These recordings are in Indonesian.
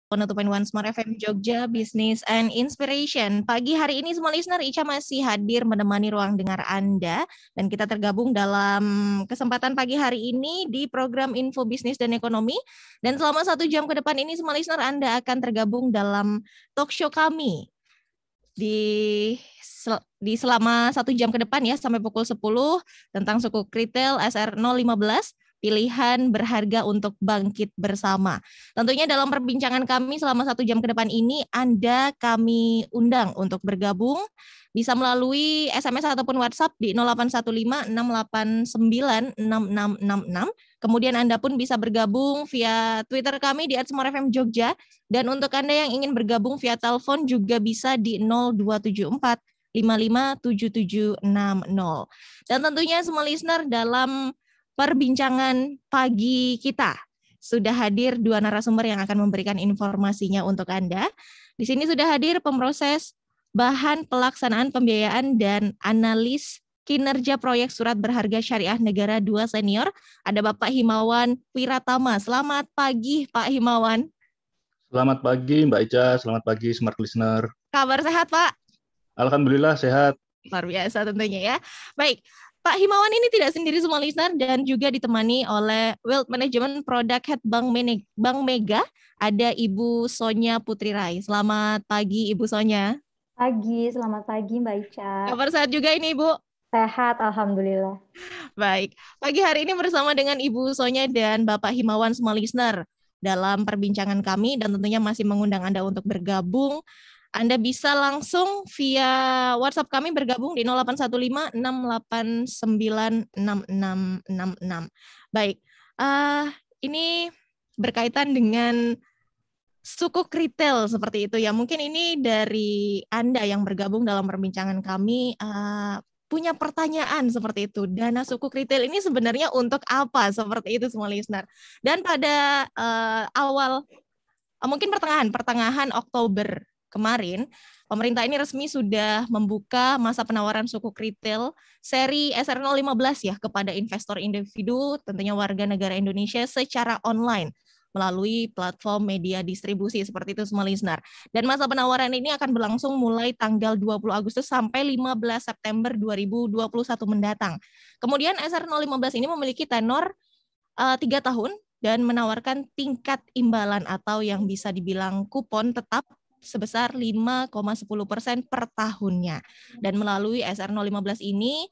101.1 Smart FM Jogja, Business and Inspiration. Pagi hari ini semua listener, Ica masih hadir menemani ruang dengar Anda. Dan kita tergabung dalam kesempatan pagi hari ini di program Info Bisnis dan Ekonomi. Dan selama 1 jam ke depan ini semua listener Anda akan tergabung dalam talk show kami. Di selama 1 jam ke depan ya, sampai pukul 10 tentang sukuk retail SR015. Pilihan berharga untuk bangkit bersama. Tentunya dalam perbincangan kami selama 1 jam ke depan ini, Anda kami undang untuk bergabung. Bisa melalui SMS ataupun WhatsApp di 0815-689-6666. Kemudian Anda pun bisa bergabung via Twitter kami di @smartfmjogja. Dan untuk Anda yang ingin bergabung via telepon juga bisa di 0274 557760. Dan tentunya semua listener dalam perbincangan pagi kita sudah hadir 2 narasumber yang akan memberikan informasinya untuk Anda. Di sini sudah hadir pemroses bahan pelaksanaan pembiayaan dan analis kinerja proyek surat berharga syariah negara 2 senior. Ada Bapak Himawan Wiratama. Selamat pagi Pak Himawan. Selamat pagi Mbak Ica, selamat pagi Smart Listener. Kabar sehat Pak? Alhamdulillah sehat. Luar biasa tentunya ya. Baik. Pak Himawan ini tidak sendiri semua listener dan juga ditemani oleh Wealth Management Product Head Bank Mega, ada Ibu Sonya Putri Rai. Selamat pagi Ibu Sonya. Selamat pagi Mbak Ica. Kabar sehat juga ini Ibu? Sehat, Alhamdulillah. Baik, pagi hari ini bersama dengan Ibu Sonya dan Bapak Himawan semua listener dalam perbincangan kami dan tentunya masih mengundang Anda untuk bergabung. Anda bisa langsung via WhatsApp kami bergabung di 0815-689-6666. Baik, ini berkaitan dengan sukuk retail seperti itu ya. Mungkin ini dari Anda yang bergabung dalam perbincangan kami punya pertanyaan seperti itu. Dana sukuk retail ini sebenarnya untuk apa? Seperti itu semua listener. Dan pada mungkin pertengahan Oktober kemarin, pemerintah ini resmi sudah membuka masa penawaran sukuk retail seri SR015 ya kepada investor individu, tentunya warga negara Indonesia secara online melalui platform media distribusi seperti itu semua listener. Dan masa penawaran ini akan berlangsung mulai tanggal 20 Agustus sampai 15 September 2021 mendatang. Kemudian SR015 ini memiliki tenor 3 tahun dan menawarkan tingkat imbalan atau yang bisa dibilang kupon tetap sebesar 5,10% per tahunnya. Dan melalui SR015 ini,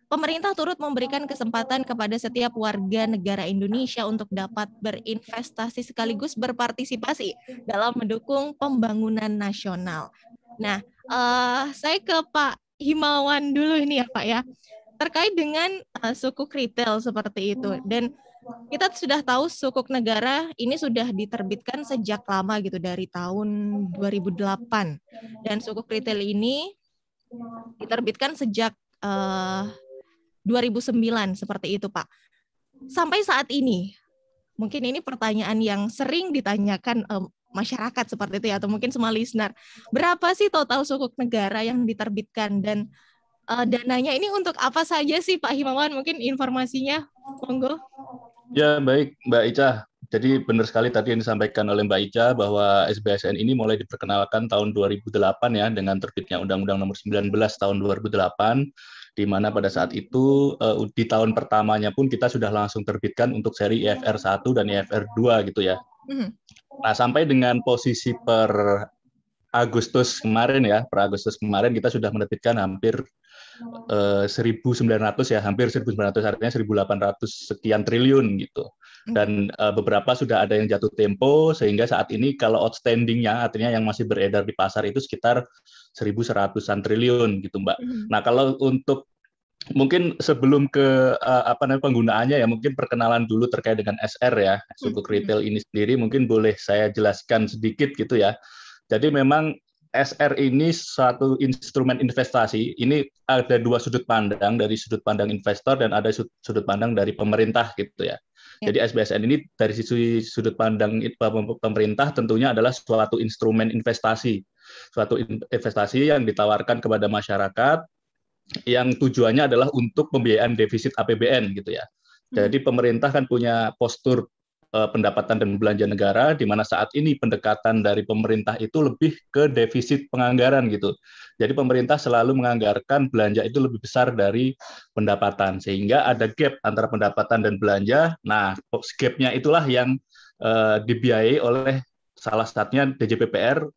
pemerintah turut memberikan kesempatan kepada setiap warga negara Indonesia untuk dapat berinvestasi sekaligus berpartisipasi dalam mendukung pembangunan nasional. Nah, saya ke Pak Himawan dulu ini ya Pak ya, terkait dengan sukuk retail seperti itu. Dan kita sudah tahu sukuk negara ini sudah diterbitkan sejak lama gitu, dari tahun 2008. Dan sukuk retail ini diterbitkan sejak 2009 seperti itu Pak. Sampai saat ini, mungkin ini pertanyaan yang sering ditanyakan masyarakat seperti itu ya, atau mungkin semua listener. Berapa sih total sukuk negara yang diterbitkan dan dananya ini untuk apa saja sih Pak Himawan? Mungkin informasinya, monggo. Ya baik Mbak Ica, jadi benar sekali tadi yang disampaikan oleh Mbak Ica bahwa SBSN ini mulai diperkenalkan tahun 2008 ya dengan terbitnya Undang-Undang Nomor 19 tahun 2008, di mana pada saat itu di tahun pertamanya pun kita sudah langsung terbitkan untuk seri IFR 1 dan IFR 2 gitu ya. Nah sampai dengan posisi per Agustus kemarin kita sudah menerbitkan hampir 1.900 ya, hampir 1.900, artinya 1.800 sekian triliun gitu. Dan beberapa sudah ada yang jatuh tempo, sehingga saat ini kalau outstanding-nya, artinya yang masih beredar di pasar itu sekitar 1.100-an triliun gitu Mbak. Nah kalau untuk mungkin sebelum ke penggunaannya ya, mungkin perkenalan dulu terkait dengan SR ya, sukuk retail ini sendiri mungkin boleh saya jelaskan sedikit gitu ya. Jadi memang SR ini satu instrumen investasi. Ini ada 2 sudut pandang, dari sudut pandang investor dan ada sudut pandang dari pemerintah gitu ya. Jadi SBSN ini dari sisi sudut pandang pemerintah tentunya adalah suatu instrumen investasi. Suatu investasi yang ditawarkan kepada masyarakat yang tujuannya adalah untuk pembiayaan defisit APBN gitu ya. Jadi pemerintah kan punya postur pendapatan dan belanja negara, di mana saat ini pendekatan dari pemerintah itu lebih ke defisit penganggaran gitu. Jadi pemerintah selalu menganggarkan belanja itu lebih besar dari pendapatan, sehingga ada gap antara pendapatan dan belanja. Nah, gapnya itulah yang dibiayai oleh salah satunya DJPPR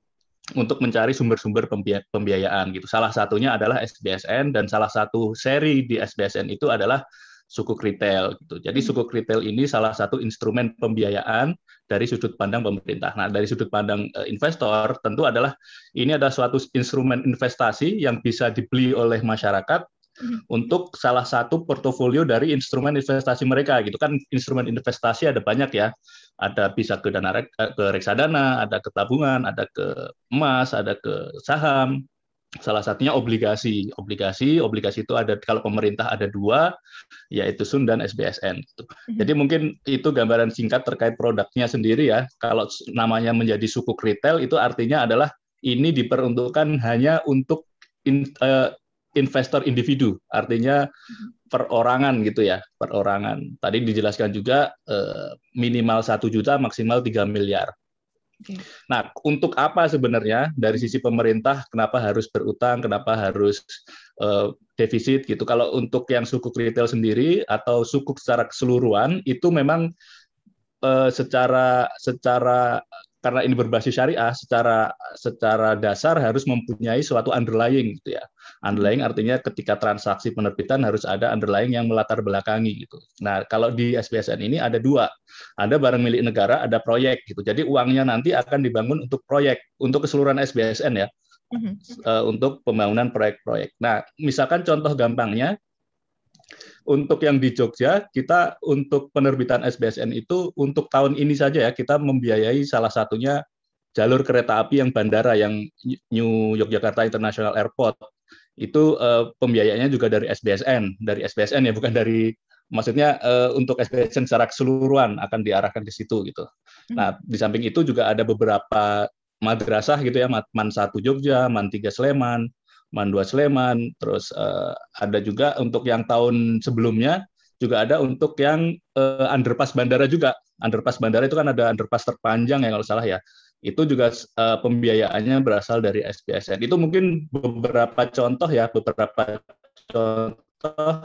untuk mencari sumber-sumber pembiayaan gitu. Salah satunya adalah SBSN, dan salah satu seri di SBSN itu adalah sukuk retail gitu. Jadi sukuk retail ini salah satu instrumen pembiayaan dari sudut pandang pemerintah. Nah, dari sudut pandang investor tentu adalah ini adalah suatu instrumen investasi yang bisa dibeli oleh masyarakat untuk salah satu portofolio dari instrumen investasi mereka gitu kan. Instrumen investasi ada banyak ya. Ada bisa ke ke reksadana, ada ke tabungan, ada ke emas, ada ke saham. Salah satunya obligasi. Obligasi itu ada, kalau pemerintah ada dua, yaitu SUN dan SBSN. Jadi mungkin itu gambaran singkat terkait produknya sendiri ya. Kalau namanya menjadi sukuk retail, itu artinya adalah ini diperuntukkan hanya untuk investor individu, artinya perorangan gitu ya, perorangan. Tadi dijelaskan juga minimal 1 juta, maksimal 3 miliar. Nah, untuk apa sebenarnya dari sisi pemerintah, kenapa harus berutang, kenapa harus defisit gitu? Kalau untuk yang sukuk retail sendiri atau sukuk secara keseluruhan, itu memang secara karena ini berbasis syariah, secara dasar harus mempunyai suatu underlying gitu ya. Underlying artinya ketika transaksi penerbitan harus ada underlying yang melatar belakangi gitu. Nah, kalau di SBSN ini ada dua. Ada barang milik negara, ada proyek gitu. Jadi uangnya nanti akan dibangun untuk proyek, untuk keseluruhan SBSN ya. Untuk pembangunan proyek-proyek. Nah, misalkan contoh gampangnya, untuk yang di Jogja, kita untuk penerbitan SBSN itu untuk tahun ini saja ya, kita membiayai salah satunya jalur kereta api yang bandara, yang New Yogyakarta International Airport. Itu pembiayaannya juga dari SBSN ya, bukan dari, maksudnya untuk SBSN secara keseluruhan akan diarahkan ke situ gitu. Nah, di samping itu juga ada beberapa madrasah gitu ya, MAN 1 Jogja, MAN 3 Sleman, MAN 2 Sleman, terus ada juga untuk yang tahun sebelumnya, juga ada untuk yang underpass bandara juga. Underpass bandara itu kan ada underpass terpanjang ya kalau salah ya. Itu juga pembiayaannya berasal dari SBSN. Itu mungkin beberapa contoh ya, beberapa contoh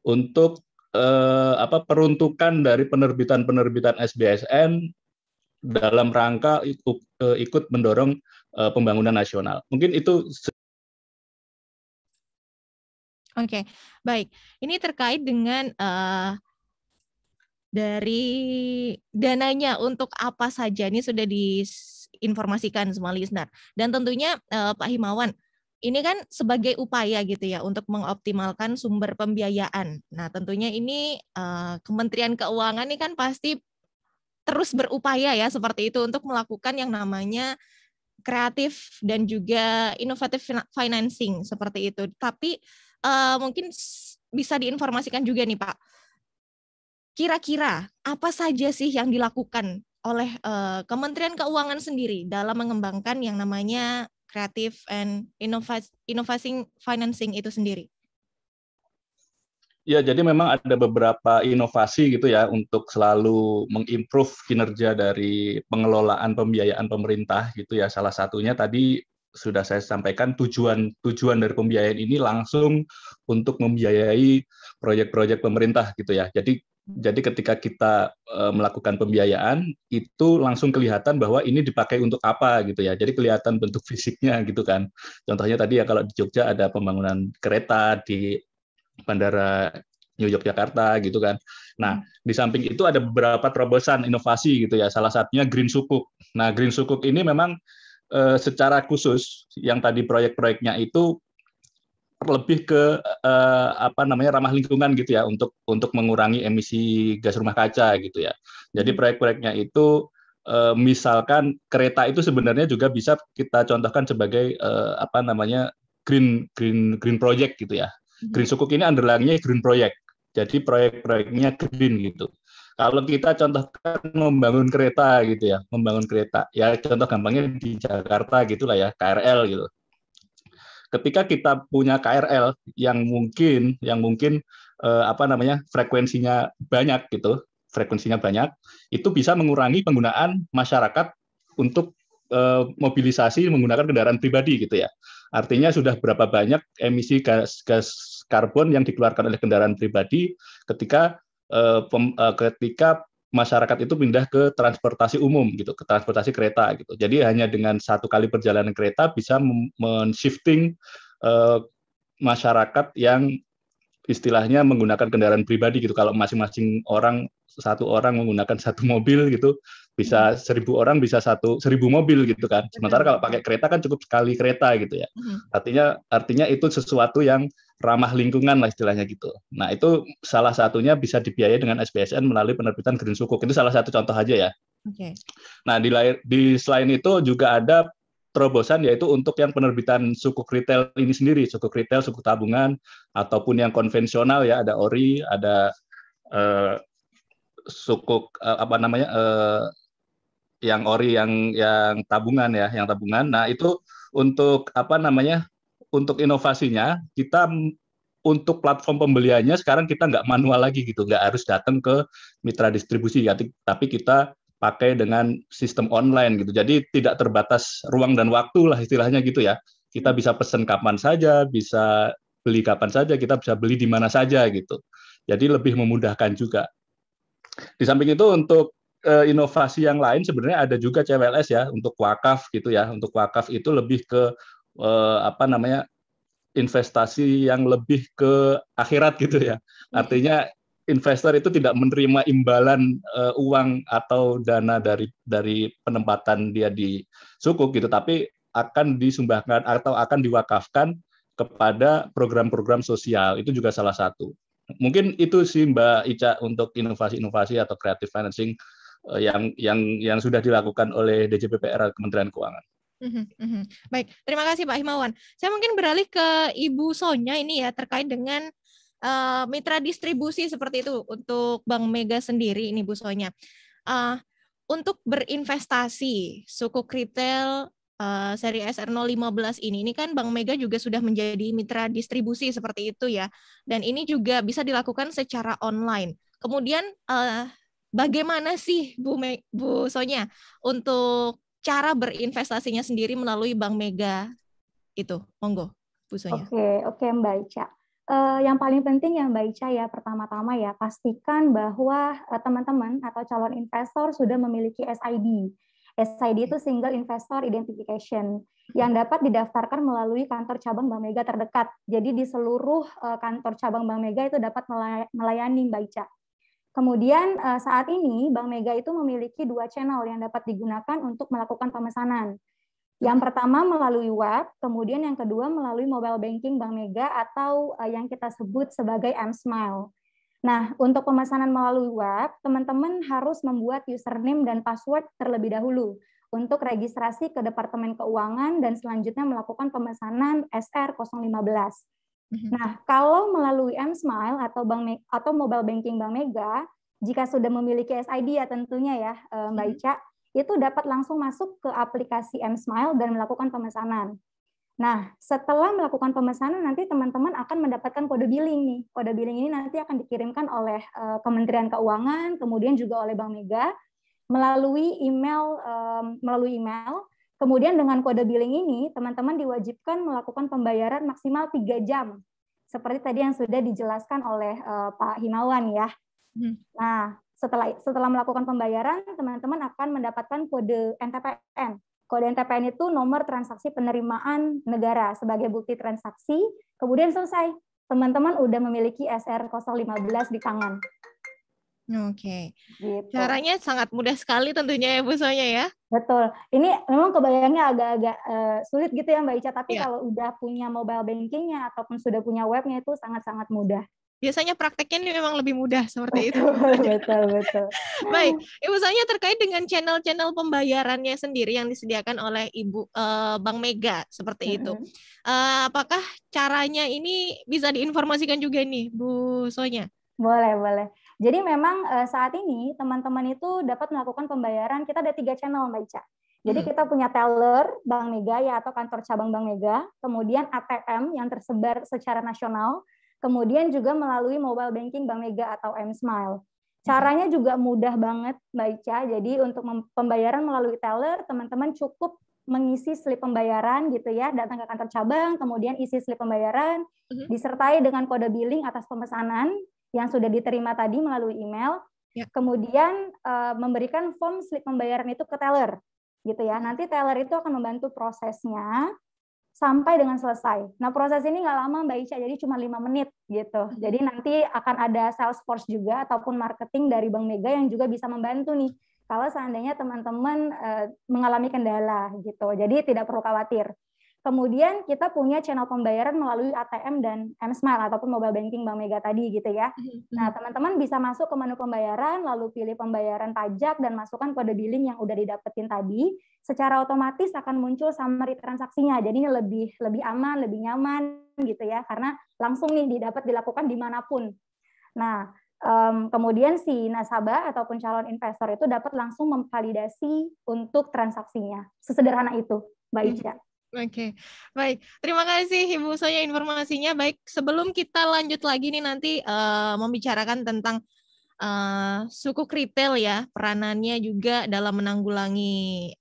untuk peruntukan dari penerbitan SBSN dalam rangka ikut mendorong pembangunan nasional. Mungkin itu. Oke, baik. Ini terkait dengan dari dananya untuk apa saja. Ini sudah diinformasikan semua listener. Dan tentunya Pak Himawan, ini kan sebagai upaya gitu ya untuk mengoptimalkan sumber pembiayaan. Nah, tentunya ini Kementerian Keuangan ini kan pasti terus berupaya ya seperti itu untuk melakukan yang namanya kreatif dan juga inovatif financing seperti itu. Tapi mungkin bisa diinformasikan juga nih Pak, kira-kira apa saja sih yang dilakukan oleh Kementerian Keuangan sendiri dalam mengembangkan yang namanya creative and innovating financing itu sendiri? Ya, jadi memang ada beberapa inovasi gitu ya untuk selalu mengimprove kinerja dari pengelolaan pembiayaan pemerintah gitu ya. Salah satunya tadi sudah saya sampaikan, tujuan dari pembiayaan ini langsung untuk membiayai proyek-proyek pemerintah gitu ya. Jadi ketika kita melakukan pembiayaan itu langsung kelihatan bahwa ini dipakai untuk apa gitu ya. Jadi kelihatan bentuk fisiknya gitu kan. Contohnya tadi ya, kalau di Jogja ada pembangunan kereta di Bandara New Yogyakarta gitu kan. Nah, di samping itu ada beberapa terobosan inovasi gitu ya. Salah satunya Green Sukuk. Nah, Green Sukuk ini memang secara khusus yang tadi proyek-proyeknya itu lebih ke ramah lingkungan gitu ya, untuk mengurangi emisi gas rumah kaca gitu ya. Jadi proyek-proyeknya itu misalkan kereta itu sebenarnya juga bisa kita contohkan sebagai green project gitu ya. Green Sukuk ini underlying-nya green project. Jadi proyek-proyeknya green gitu. Kalau kita contohkan membangun kereta gitu ya, ya contoh gampangnya di Jakarta gitulah ya, KRL gitu. Ketika kita punya KRL yang mungkin frekuensinya banyak gitu, frekuensinya banyak, itu bisa mengurangi penggunaan masyarakat untuk mobilisasi menggunakan kendaraan pribadi gitu ya. Artinya sudah berapa banyak emisi gas karbon yang dikeluarkan oleh kendaraan pribadi ketika masyarakat itu pindah ke transportasi umum gitu, ke transportasi kereta gitu. Jadi hanya dengan satu kali perjalanan kereta bisa men-shifting masyarakat yang istilahnya menggunakan kendaraan pribadi gitu. Kalau masing-masing orang, satu orang menggunakan satu mobil gitu, bisa 1.000 orang bisa 1.000 mobil gitu kan. Sementara kalau pakai kereta kan cukup sekali kereta gitu ya. Artinya itu sesuatu yang ramah lingkungan lah istilahnya gitu. Nah itu salah satunya bisa dibiayai dengan SBSN melalui penerbitan Green Sukuk. Itu salah satu contoh aja ya. Nah di selain itu juga ada terobosan yaitu untuk yang penerbitan sukuk retail ini sendiri, sukuk retail, sukuk tabungan, ataupun yang konvensional ya, ada ORI, ada sukuk yang ORI yang tabungan ya, yang tabungan. Nah itu untuk untuk inovasinya kita untuk platform pembeliannya sekarang kita nggak manual lagi gitu, nggak harus datang ke mitra distribusi ya, tapi kita pakai dengan sistem online gitu. Jadi tidak terbatas ruang dan waktu lah istilahnya gitu ya. Kita bisa pesan kapan saja, bisa beli kapan saja, kita bisa beli di mana saja gitu. Jadi lebih memudahkan juga. Di samping itu untuk inovasi yang lain sebenarnya ada juga CWLS ya untuk wakaf gitu ya. Untuk wakaf itu lebih ke investasi yang lebih ke akhirat gitu ya. Artinya investor itu tidak menerima imbalan uang atau dana dari penempatan dia di sukuk gitu, tapi akan disumbangkan atau akan diwakafkan kepada program-program sosial. Itu juga salah satu. Mungkin itu sih Mbak Ica untuk inovasi-inovasi atau creative financing yang sudah dilakukan oleh DJPPR Kementerian Keuangan. Baik, terima kasih Pak Himawan. Saya mungkin beralih ke Ibu Sonya ini ya terkait dengan mitra distribusi seperti itu untuk Bank Mega sendiri ini Bu Sonya. Untuk berinvestasi sukuk retail seri SR015 ini kan Bank Mega juga sudah menjadi mitra distribusi seperti itu ya. Dan ini juga bisa dilakukan secara online. Kemudian bagaimana sih Bu Sonya untuk cara berinvestasinya sendiri melalui Bank Mega itu? Monggo, Bu Sonya. Oke Mbak Ica. Yang paling penting ya Mbak Ica ya, pertama-tama ya pastikan bahwa teman-teman atau calon investor sudah memiliki SID. SID itu Single Investor Identification yang dapat didaftarkan melalui kantor cabang Bank Mega terdekat. Jadi di seluruh kantor cabang Bank Mega itu dapat melayani Mbak Ica. Kemudian saat ini Bank Mega itu memiliki 2 channel yang dapat digunakan untuk melakukan pemesanan. Yang pertama melalui web, kemudian yang kedua melalui mobile banking Bank Mega atau yang kita sebut sebagai mSmile. Nah, untuk pemesanan melalui web, teman-teman harus membuat username dan password terlebih dahulu untuk registrasi ke Departemen Keuangan dan selanjutnya melakukan pemesanan SR015. Nah, kalau melalui mSmile atau mobile banking Bank Mega, jika sudah memiliki SID ya tentunya ya Mbak Ica, itu dapat langsung masuk ke aplikasi mSmile dan melakukan pemesanan. Nah, setelah melakukan pemesanan nanti teman-teman akan mendapatkan kode billing nih. Kode billing ini nanti akan dikirimkan oleh Kementerian Keuangan, kemudian juga oleh Bank Mega melalui email. Kemudian dengan kode billing ini teman-teman diwajibkan melakukan pembayaran maksimal 3 jam. Seperti tadi yang sudah dijelaskan oleh Pak Himawan ya. Nah, setelah melakukan pembayaran, teman-teman akan mendapatkan kode NTPN. Kode NTPN itu nomor transaksi penerimaan negara sebagai bukti transaksi. Kemudian selesai, teman-teman udah memiliki SR015 di tangan. Oke. Gitu. Caranya sangat mudah sekali tentunya ya Bu Sonya ya. Betul. Ini memang kebayangnya agak-agak sulit gitu ya Mbak Ica, tapi kalau udah punya mobile bankingnya ataupun sudah punya webnya itu sangat-sangat mudah. Biasanya prakteknya ini memang lebih mudah seperti itu. Betul. Baik, Ibu Sonya terkait dengan channel-channel pembayarannya sendiri yang disediakan oleh Bank Mega seperti itu. Apakah caranya ini bisa diinformasikan juga nih, Bu Sonya? Boleh. Jadi memang saat ini teman-teman itu dapat melakukan pembayaran, kita ada 3 channel Mbak Ica. Jadi kita punya teller Bank Mega ya atau kantor cabang Bank Mega, kemudian ATM yang tersebar secara nasional, kemudian juga melalui mobile banking Bank Mega atau mSmile. Caranya juga mudah banget, Mbak Ica. Jadi untuk pembayaran melalui teller, teman-teman cukup mengisi slip pembayaran gitu ya, datang ke kantor cabang, kemudian isi slip pembayaran, disertai dengan kode billing atas pemesanan yang sudah diterima tadi melalui email, kemudian memberikan form slip pembayaran itu ke teller, gitu ya. Nanti teller itu akan membantu prosesnya sampai dengan selesai. Nah, proses ini nggak lama Mbak Ica, jadi cuma 5 menit gitu. Jadi nanti akan ada Salesforce juga ataupun marketing dari Bank Mega yang juga bisa membantu nih kalau seandainya teman-teman mengalami kendala gitu. Jadi tidak perlu khawatir. Kemudian kita punya channel pembayaran melalui ATM dan M-Smile ataupun mobile banking Bank Mega tadi gitu ya. Nah, teman-teman bisa masuk ke menu pembayaran, lalu pilih pembayaran pajak dan masukkan kode billing yang udah didapetin tadi. Secara otomatis akan muncul summary transaksinya. Jadi ini lebih aman, lebih nyaman gitu ya, karena langsung nih dilakukan dimanapun. Nah, kemudian si nasabah ataupun calon investor itu dapat langsung memvalidasi untuk transaksinya. Sesederhana itu, Mbak Ica. Oke, baik. Terima kasih Ibu Sonya informasinya. Baik, sebelum kita lanjut lagi nih nanti membicarakan tentang sukuk retail ya, peranannya juga dalam menanggulangi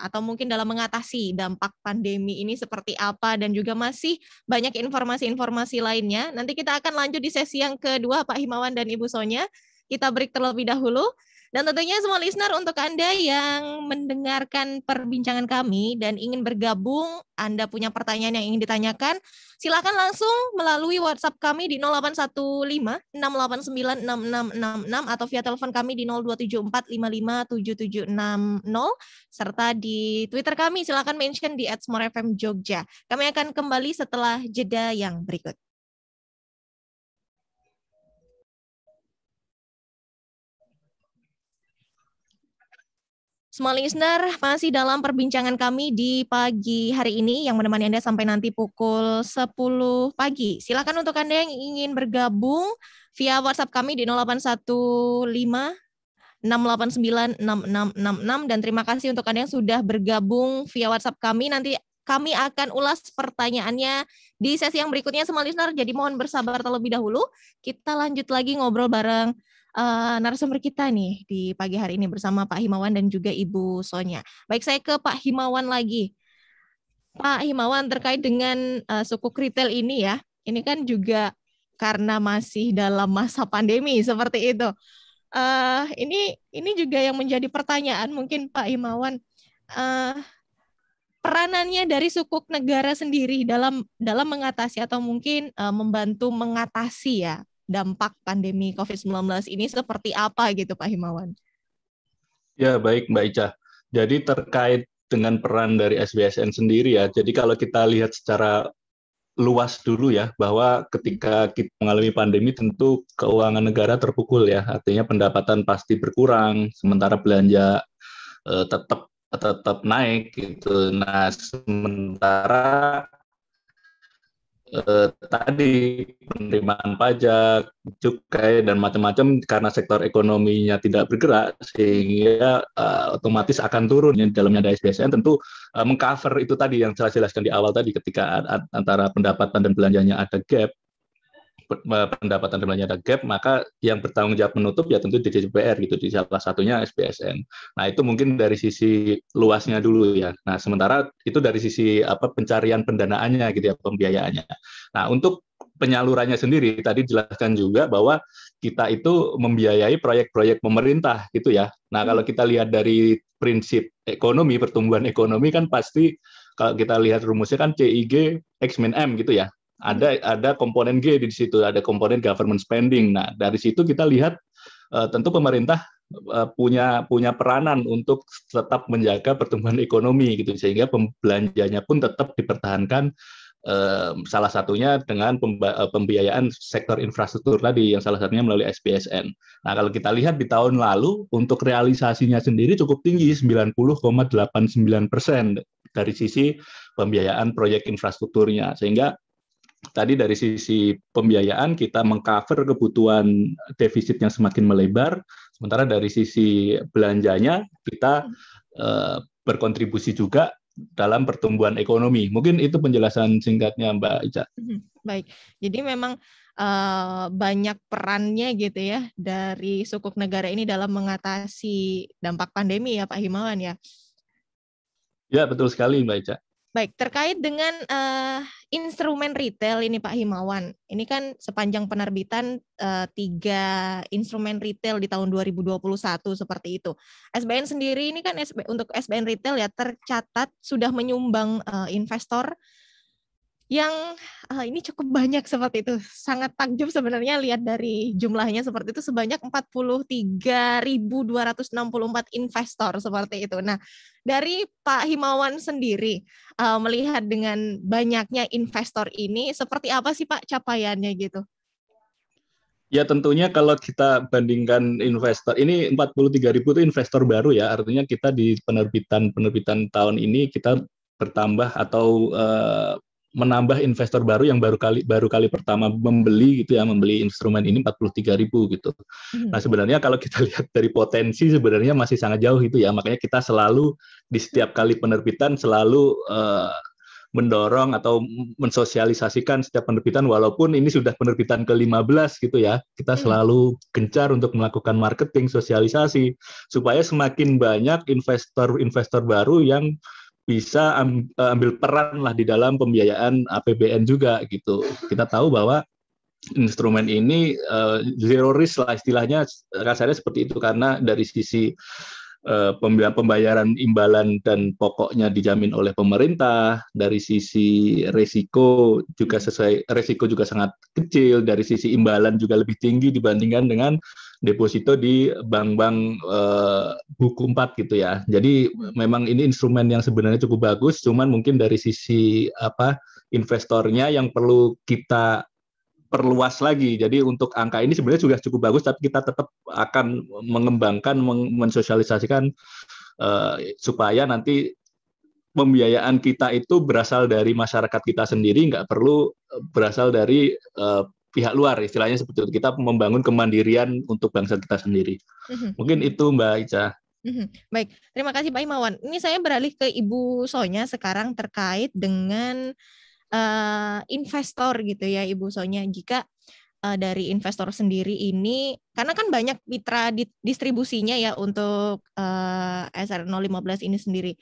atau mungkin dalam mengatasi dampak pandemi ini seperti apa, dan juga masih banyak informasi-informasi lainnya. Nanti kita akan lanjut di sesi yang kedua, Pak Himawan dan Ibu Sonya. Kita break terlebih dahulu. Dan tentunya semua listener, untuk Anda yang mendengarkan perbincangan kami dan ingin bergabung, Anda punya pertanyaan yang ingin ditanyakan, silakan langsung melalui WhatsApp kami di 0815 689 6666 atau via telepon kami di 0274 557760, serta di Twitter kami silakan mention di @smorefmjogja. Kami akan kembali setelah jeda yang berikut. Semua listener, masih dalam perbincangan kami di pagi hari ini yang menemani Anda sampai nanti pukul 10 pagi. Silakan untuk Anda yang ingin bergabung via WhatsApp kami di 0815 689 6666, dan terima kasih untuk Anda yang sudah bergabung via WhatsApp kami. Nanti kami akan ulas pertanyaannya di sesi yang berikutnya, semua listener. Jadi mohon bersabar terlebih dahulu. Kita lanjut lagi ngobrol bareng narasumber kita nih di pagi hari ini bersama Pak Himawan dan juga Ibu Sonya. Baik, saya ke Pak Himawan lagi. Pak Himawan, terkait dengan sukuk retail ini ya, ini kan juga karena masih dalam masa pandemi seperti itu. Ini juga yang menjadi pertanyaan mungkin Pak Himawan. Peranannya dari sukuk negara sendiri dalam mengatasi atau mungkin membantu mengatasi ya dampak pandemi COVID-19 ini seperti apa gitu Pak Himawan? Ya, baik Mbak Ica. Jadi terkait dengan peran dari SBSN sendiri ya, jadi kalau kita lihat secara luas dulu ya, bahwa ketika kita mengalami pandemi tentu keuangan negara terpukul ya, artinya pendapatan pasti berkurang, sementara belanja tetap naik gitu. Nah, sementara tadi penerimaan pajak, cukai dan macam-macam karena sektor ekonominya tidak bergerak, sehingga otomatis akan turun. Di dalamnya ada SBSN tentu mengcover itu tadi yang saya jelaskan di awal tadi, ketika antara pendapatan dan belanjanya ada gap, maka yang bertanggung jawab menutup ya tentu DJPR gitu, di salah satunya SBSN. Nah, itu mungkin dari sisi luasnya dulu ya. Nah, sementara itu dari sisi pencarian pendanaannya gitu ya, pembiayaannya. Nah, untuk penyalurannya sendiri tadi dijelaskan juga bahwa kita itu membiayai proyek-proyek pemerintah gitu ya. Nah, kalau kita lihat dari prinsip ekonomi, pertumbuhan ekonomi kan pasti kalau kita lihat rumusnya kan CIG X min M gitu ya. Ada komponen G di situ, ada komponen government spending. Nah, dari situ kita lihat tentu pemerintah punya peranan untuk tetap menjaga pertumbuhan ekonomi gitu, sehingga belanjanya pun tetap dipertahankan, salah satunya dengan pembiayaan sektor infrastruktur tadi, yang salah satunya melalui SBSN. Nah, kalau kita lihat di tahun lalu untuk realisasinya sendiri cukup tinggi, 90,89% dari sisi pembiayaan proyek infrastrukturnya, sehingga tadi dari sisi pembiayaan kita mengcover kebutuhan defisit yang semakin melebar, sementara dari sisi belanjanya kita berkontribusi juga dalam pertumbuhan ekonomi. Mungkin itu penjelasan singkatnya Mbak Ica. Baik, jadi memang banyak perannya gitu ya dari sukuk negara ini dalam mengatasi dampak pandemi ya Pak Himawan ya. Ya, betul sekali Mbak Ica. Baik, terkait dengan instrumen retail ini Pak Himawan, ini kan sepanjang penerbitan 3 instrumen retail di tahun 2021 seperti itu. SBN sendiri ini kan untuk SBN retail ya tercatat sudah menyumbang investor yang ini cukup banyak seperti itu. Sangat takjub sebenarnya lihat dari jumlahnya seperti itu sebanyak 43.264 investor seperti itu. Nah, dari Pak Himawan sendiri melihat dengan banyaknya investor ini seperti apa sih Pak capaiannya gitu? Ya tentunya kalau kita bandingkan investor, ini 43.000 itu investor baru ya, artinya kita di penerbitan tahun ini kita bertambah atau menambah investor baru yang baru kali pertama membeli gitu ya, membeli instrumen ini 43.000 gitu. Nah sebenarnya kalau kita lihat dari potensi sebenarnya masih sangat jauh gitu ya, makanya kita selalu di setiap kali penerbitan selalu mendorong atau mensosialisasikan setiap penerbitan, walaupun ini sudah penerbitan ke-15 gitu ya, kita selalu gencar untuk melakukan marketing, sosialisasi, supaya semakin banyak investor baru yang bisa ambil peran lah di dalam pembiayaan APBN juga gitu. Kita tahu bahwa instrumen ini zero risk lah istilahnya, kasarnya seperti itu, karena dari sisi pembayaran imbalan dan pokoknya dijamin oleh pemerintah, dari sisi resiko juga sangat kecil, dari sisi imbalan juga lebih tinggi dibandingkan dengan deposito di bank-bank buku 4 gitu ya. Jadi memang ini instrumen yang sebenarnya cukup bagus, cuman mungkin dari sisi investornya yang perlu kita perluas lagi. Jadi untuk angka ini sebenarnya sudah cukup bagus, tapi kita tetap akan mengembangkan, mensosialisasikan supaya nanti pembiayaan kita itu berasal dari masyarakat kita sendiri, nggak perlu berasal dari pihak luar, istilahnya seperti itu. Kita membangun kemandirian untuk bangsa kita sendiri. Mungkin itu Mbak Ica. Baik, terima kasih Pak Himawan. Ini saya beralih ke Ibu Sonya sekarang terkait dengan investor gitu ya Ibu Sonya. Jika dari investor sendiri ini, karena kan banyak mitra distribusinya ya untuk SR015 ini sendiri.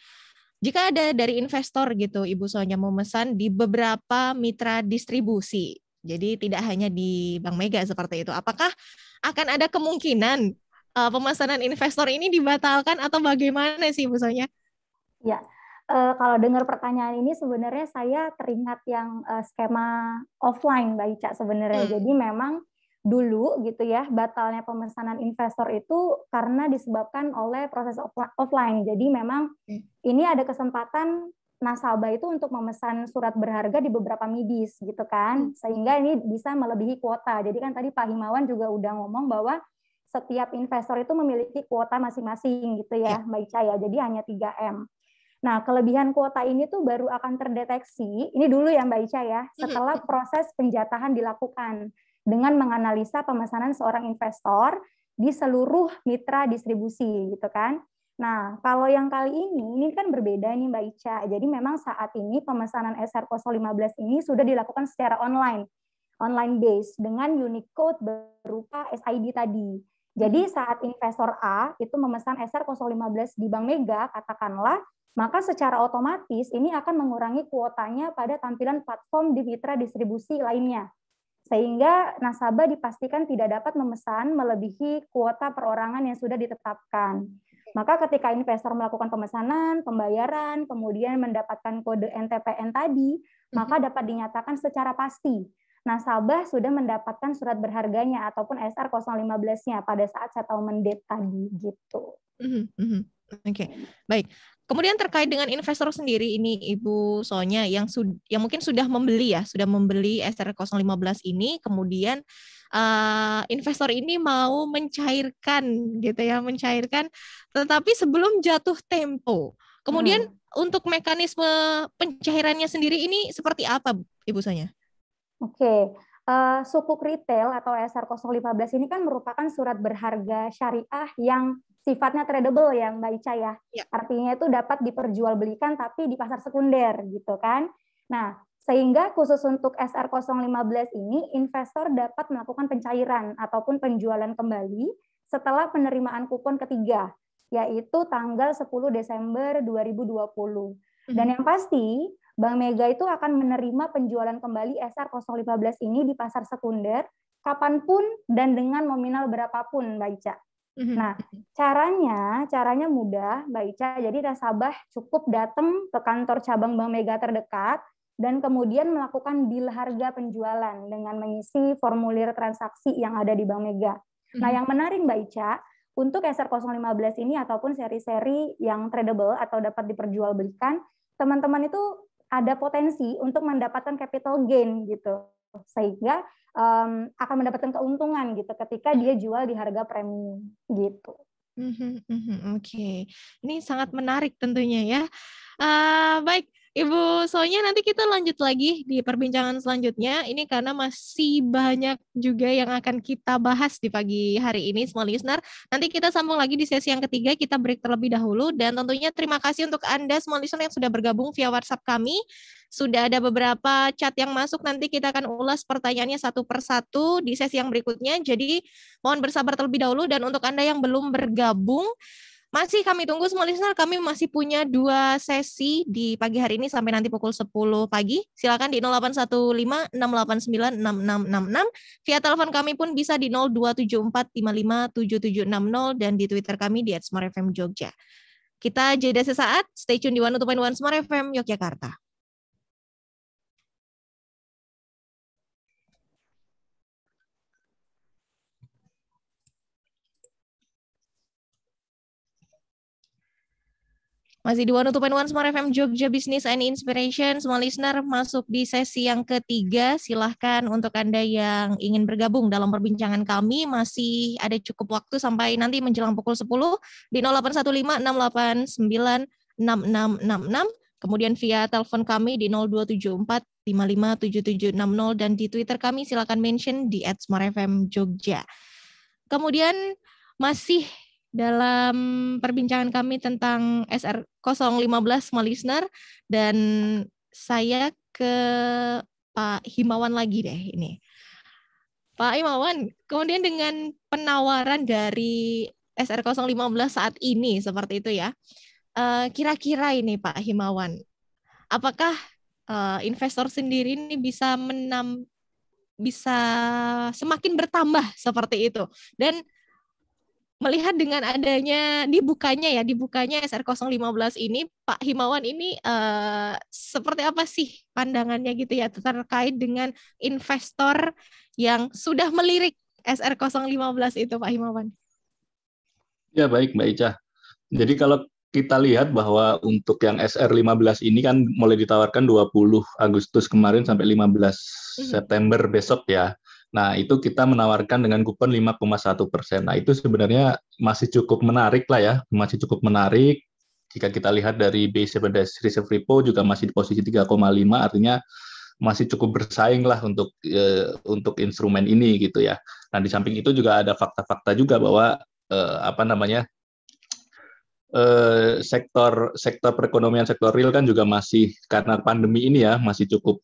Jika ada dari investor gitu Ibu Sonya memesan di beberapa mitra distribusi, jadi tidak hanya di Bank Mega seperti itu, apakah akan ada kemungkinan pemesanan investor ini dibatalkan atau bagaimana sih Ibu Sonya? Ya, kalau dengar pertanyaan ini sebenarnya saya teringat yang skema offline Mbak Ica sebenarnya. Jadi memang dulu gitu ya, batalnya pemesanan investor itu karena disebabkan oleh proses offline. Jadi memang ini ada kesempatan nasabah itu untuk memesan surat berharga di beberapa midis gitu kan, sehingga ini bisa melebihi kuota. Jadi kan tadi Pak Himawan juga udah ngomong bahwa setiap investor itu memiliki kuota masing-masing gitu ya Mbak Ica ya, jadi hanya 3M. Nah, kelebihan kuota ini tuh baru akan terdeteksi, ini dulu ya Mbak Ica ya, setelah proses penjatahan dilakukan dengan menganalisa pemesanan seorang investor di seluruh mitra distribusi gitu kan. Nah, kalau yang kali ini kan berbeda nih Mbak Ica. Jadi memang saat ini pemesanan SR015 ini sudah dilakukan secara online base dengan unique code berupa SID tadi. Jadi saat investor A itu memesan SR015 di Bank Mega, katakanlah, maka secara otomatis ini akan mengurangi kuotanya pada tampilan platform di mitra distribusi lainnya. Sehingga nasabah dipastikan tidak dapat memesan melebihi kuota perorangan yang sudah ditetapkan. Maka ketika investor melakukan pemesanan, pembayaran, kemudian mendapatkan kode NTPN tadi, maka dapat dinyatakan secara pasti nasabah sudah mendapatkan surat berharganya ataupun SR015-nya pada saat settlement date tadi gitu. Oke, baik. Kemudian terkait dengan investor sendiri ini Ibu Sonya yang mungkin sudah membeli SR015 ini, kemudian investor ini mau mencairkan gitu ya, tetapi sebelum jatuh tempo. Kemudian untuk mekanisme pencairannya sendiri ini seperti apa Ibu Sonya? Oke. Sukuk retail atau SR015 ini kan merupakan surat berharga syariah yang sifatnya tradable ya Mbak Ica ya. Artinya itu dapat diperjualbelikan tapi di pasar sekunder gitu kan. Nah, sehingga khusus untuk SR015 ini, investor dapat melakukan pencairan ataupun penjualan kembali setelah penerimaan kupon ketiga, yaitu tanggal 10 Desember 2020. Dan yang pasti, Bank Mega itu akan menerima penjualan kembali SR015 ini di pasar sekunder kapanpun dan dengan nominal berapapun, Mbak Ica. Nah, caranya mudah, Mbak Ica. Jadi nasabah cukup datang ke kantor cabang Bank Mega terdekat dan kemudian melakukan deal harga penjualan dengan mengisi formulir transaksi yang ada di Bank Mega. Nah, yang menarik Mbak Ica, untuk SR015 ini ataupun seri-seri yang tradable atau dapat diperjualbelikan, teman-teman itu ada potensi untuk mendapatkan capital gain gitu, sehingga akan mendapatkan keuntungan gitu ketika dia jual di harga premium gitu. Oke, ini sangat menarik tentunya ya. Baik, Ibu Sonya, nanti kita lanjut lagi di perbincangan selanjutnya. Ini karena masih banyak juga yang akan kita bahas di pagi hari ini, semua listener. Nanti kita sambung lagi di sesi yang ketiga, kita break terlebih dahulu. Dan tentunya terima kasih untuk Anda semua listener yang sudah bergabung via WhatsApp kami. Sudah ada beberapa chat yang masuk, nanti kita akan ulas pertanyaannya satu persatu di sesi yang berikutnya. Jadi mohon bersabar terlebih dahulu. Dan untuk Anda yang belum bergabung, masih kami tunggu semua listener, kami masih punya 2 sesi di pagi hari ini sampai nanti pukul 10 pagi. Silakan di 0815-689-6666. Via telepon kami pun bisa di 0274557760 dan di Twitter kami di @smartfmjogja. Kita jeda sesaat, stay tune di 102.1 Smart FM Yogyakarta. Masih di 102.1 Smart FM Jogja Business and Inspiration. Semua listener masuk di sesi yang ketiga. Silahkan untuk Anda yang ingin bergabung dalam perbincangan kami. Masih ada cukup waktu sampai nanti menjelang pukul 10 di 0815-689-6666. Kemudian via telepon kami di 0274-557760 dan di Twitter kami silakan mention di @smartfmjogja. Kemudian masih dalam perbincangan kami tentang SR015 semua listener, dan saya ke Pak Himawan lagi deh ini. Pak Himawan, kemudian dengan penawaran dari SR015 saat ini seperti itu ya, kira-kira ini Pak Himawan, apakah investor sendiri ini bisa semakin bertambah seperti itu? Dan melihat dengan adanya dibukanya SR015 ini, Pak Himawan ini seperti apa sih pandangannya gitu ya terkait dengan investor yang sudah melirik SR015 itu, Pak Himawan? Ya, baik Mbak Ica. Jadi kalau kita lihat bahwa untuk yang SR15 ini kan mulai ditawarkan 20 Agustus kemarin sampai 15 September besok ya. Nah, itu kita menawarkan dengan kupon 5,1%. Nah, itu sebenarnya masih cukup menarik lah ya, masih cukup menarik. Jika kita lihat dari base reserve repo juga masih di posisi 3,5, artinya masih cukup bersaing lah untuk instrumen ini gitu ya. Nah, di samping itu juga ada fakta-fakta juga bahwa sektor perekonomian, sektor real kan juga masih karena pandemi ini ya masih cukup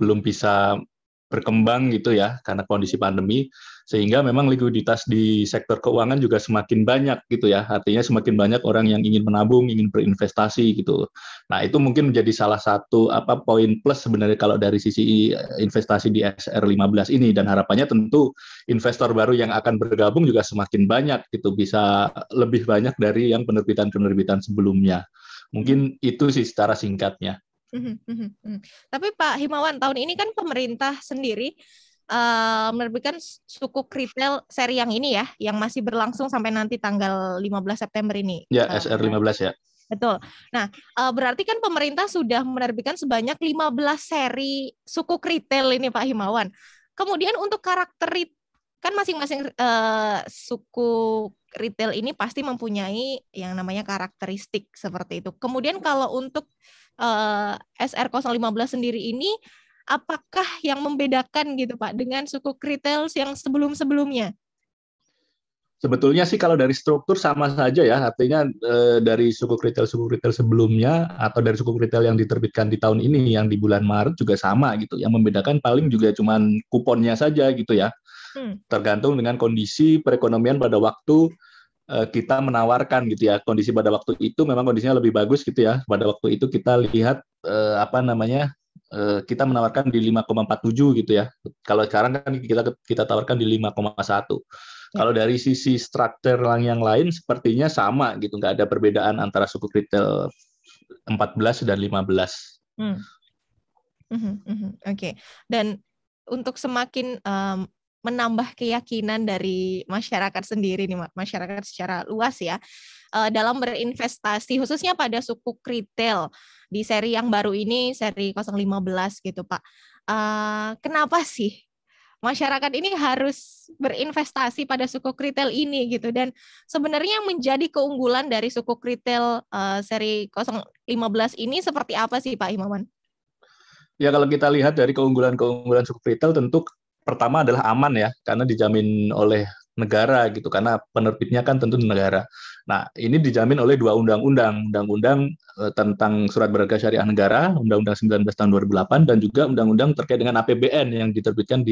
belum bisa berkembang gitu ya karena kondisi pandemi, sehingga memang likuiditas di sektor keuangan juga semakin banyak gitu ya, artinya semakin banyak orang yang ingin menabung, ingin berinvestasi gitu. Nah, itu mungkin menjadi salah satu poin plus sebenarnya kalau dari sisi investasi di SR15 ini, dan harapannya tentu investor baru yang akan bergabung juga semakin banyak gitu, bisa lebih banyak dari yang penerbitan sebelumnya. Mungkin itu sih secara singkatnya. Tapi Pak Himawan, tahun ini kan pemerintah sendiri menerbitkan sukuk retail seri yang ini ya, yang masih berlangsung sampai nanti tanggal 15 September ini. Ya, SR15 ya. Betul. Nah, berarti kan pemerintah sudah menerbitkan sebanyak 15 seri sukuk retail ini Pak Himawan. Kemudian untuk karakter kan masing-masing suku retail ini pasti mempunyai yang namanya karakteristik seperti itu. Kemudian kalau untuk SR015 sendiri ini, apakah yang membedakan gitu Pak dengan suku retail yang sebelum-sebelumnya? Sebetulnya sih kalau dari struktur sama saja ya, artinya dari suku retail sebelumnya atau dari suku retail yang diterbitkan di tahun ini yang di bulan Maret juga sama gitu. Yang membedakan paling juga cuman kuponnya saja gitu ya. Tergantung dengan kondisi perekonomian pada waktu kita menawarkan gitu ya. Kondisi pada waktu itu memang kondisinya lebih bagus gitu ya. Pada waktu itu kita lihat kita menawarkan di 5,47 gitu ya. Kalau sekarang kan kita tawarkan di 5,1. Kalau dari sisi struktur yang lain sepertinya sama gitu, nggak ada perbedaan antara suku retail 14 dan 15. Oke. Dan untuk semakin menambah keyakinan dari masyarakat sendiri nih, masyarakat secara luas ya, dalam berinvestasi khususnya pada suku retail di seri yang baru ini, seri 015 gitu Pak. Kenapa sih masyarakat ini harus berinvestasi pada suku retail ini gitu, dan sebenarnya yang menjadi keunggulan dari suku retail seri 015 ini seperti apa sih Pak Imawan? Ya kalau kita lihat dari keunggulan suku retail tentu pertama adalah aman ya, karena dijamin oleh negara gitu, karena penerbitnya kan tentu negara. Nah, ini dijamin oleh dua undang-undang tentang surat berharga syariah negara, Undang-Undang 19 tahun 2008, dan juga undang-undang terkait dengan APBN yang diterbitkan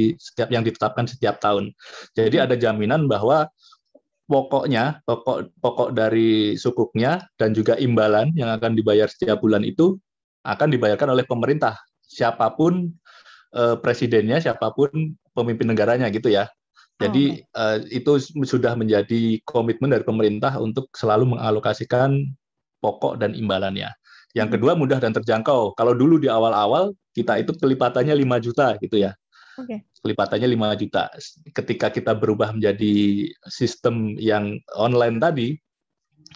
yang ditetapkan setiap tahun. Jadi ada jaminan bahwa pokok dari sukuknya dan juga imbalan yang akan dibayar setiap bulan itu akan dibayarkan oleh pemerintah, siapapun presidennya, siapapun pemimpin negaranya gitu ya. Jadi itu sudah menjadi komitmen dari pemerintah untuk selalu mengalokasikan pokok dan imbalannya. Yang kedua mudah dan terjangkau. Kalau dulu di awal-awal kita itu kelipatannya 5 juta gitu ya. Kelipatannya 5 juta. Ketika kita berubah menjadi sistem yang online tadi,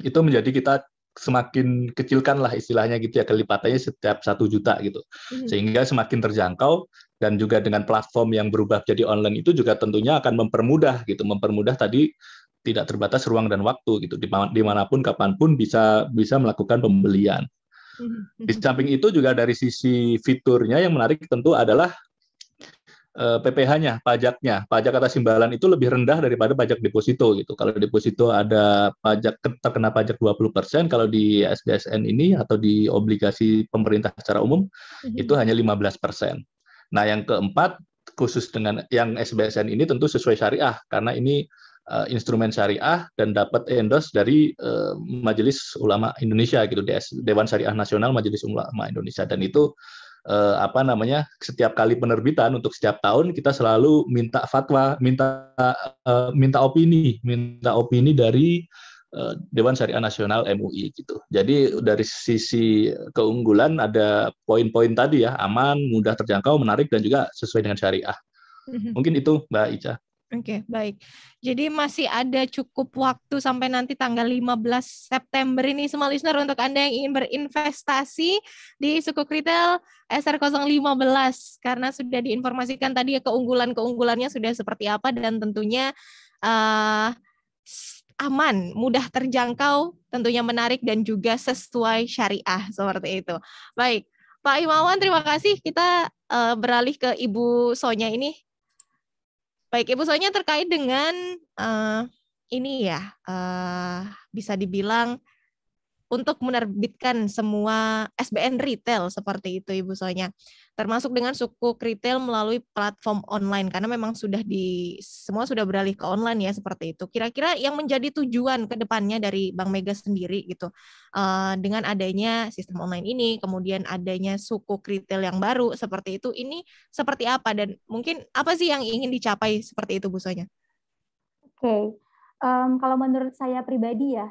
itu menjadi kita semakin kecilkan lah istilahnya gitu ya, kelipatannya setiap 1 juta gitu. Sehingga semakin terjangkau, dan juga dengan platform yang berubah jadi online itu juga tentunya akan mempermudah tadi tidak terbatas ruang dan waktu gitu, dimanapun kapanpun bisa melakukan pembelian. Di samping itu juga dari sisi fiturnya yang menarik tentu adalah PPh-nya, pajak atas imbalan itu lebih rendah daripada pajak deposito gitu. Kalau deposito ada terkena pajak 20%, kalau di SBSN ini atau di obligasi pemerintah secara umum itu hanya 15%. Nah, yang keempat, khusus dengan yang SBSN ini tentu sesuai syariah, karena ini instrumen syariah dan dapat endorse dari Majelis Ulama Indonesia gitu, Dewan Syariah Nasional Majelis Ulama Indonesia, dan itu setiap kali penerbitan untuk setiap tahun kita selalu minta fatwa, minta opini dari Dewan Syariah Nasional MUI gitu. Jadi dari sisi keunggulan ada poin-poin tadi ya, aman, mudah terjangkau, menarik, dan juga sesuai dengan syariah. Mungkin itu Mbak Ica. Oke, baik. Jadi masih ada cukup waktu sampai nanti tanggal 15 September ini semua listener untuk Anda yang ingin berinvestasi di sukuk retail SR015, karena sudah diinformasikan tadi ya keunggulannya sudah seperti apa, dan tentunya aman, mudah terjangkau, tentunya menarik, dan juga sesuai syariah seperti itu. Baik, Pak Imawan, terima kasih. Kita beralih ke Ibu Sonya ini. Baik, Ibu Sonya, terkait dengan ini ya, bisa dibilang untuk menerbitkan semua SBN retail seperti itu, Ibu Sonya, termasuk dengan suku retail melalui platform online, karena memang semua sudah beralih ke online ya, seperti itu. Kira-kira yang menjadi tujuan ke depannya dari Bank Mega sendiri gitu, dengan adanya sistem online ini, kemudian adanya suku retail yang baru seperti itu, ini seperti apa, dan mungkin apa sih yang ingin dicapai seperti itu, Bu Sonya? Oke. Kalau menurut saya pribadi ya,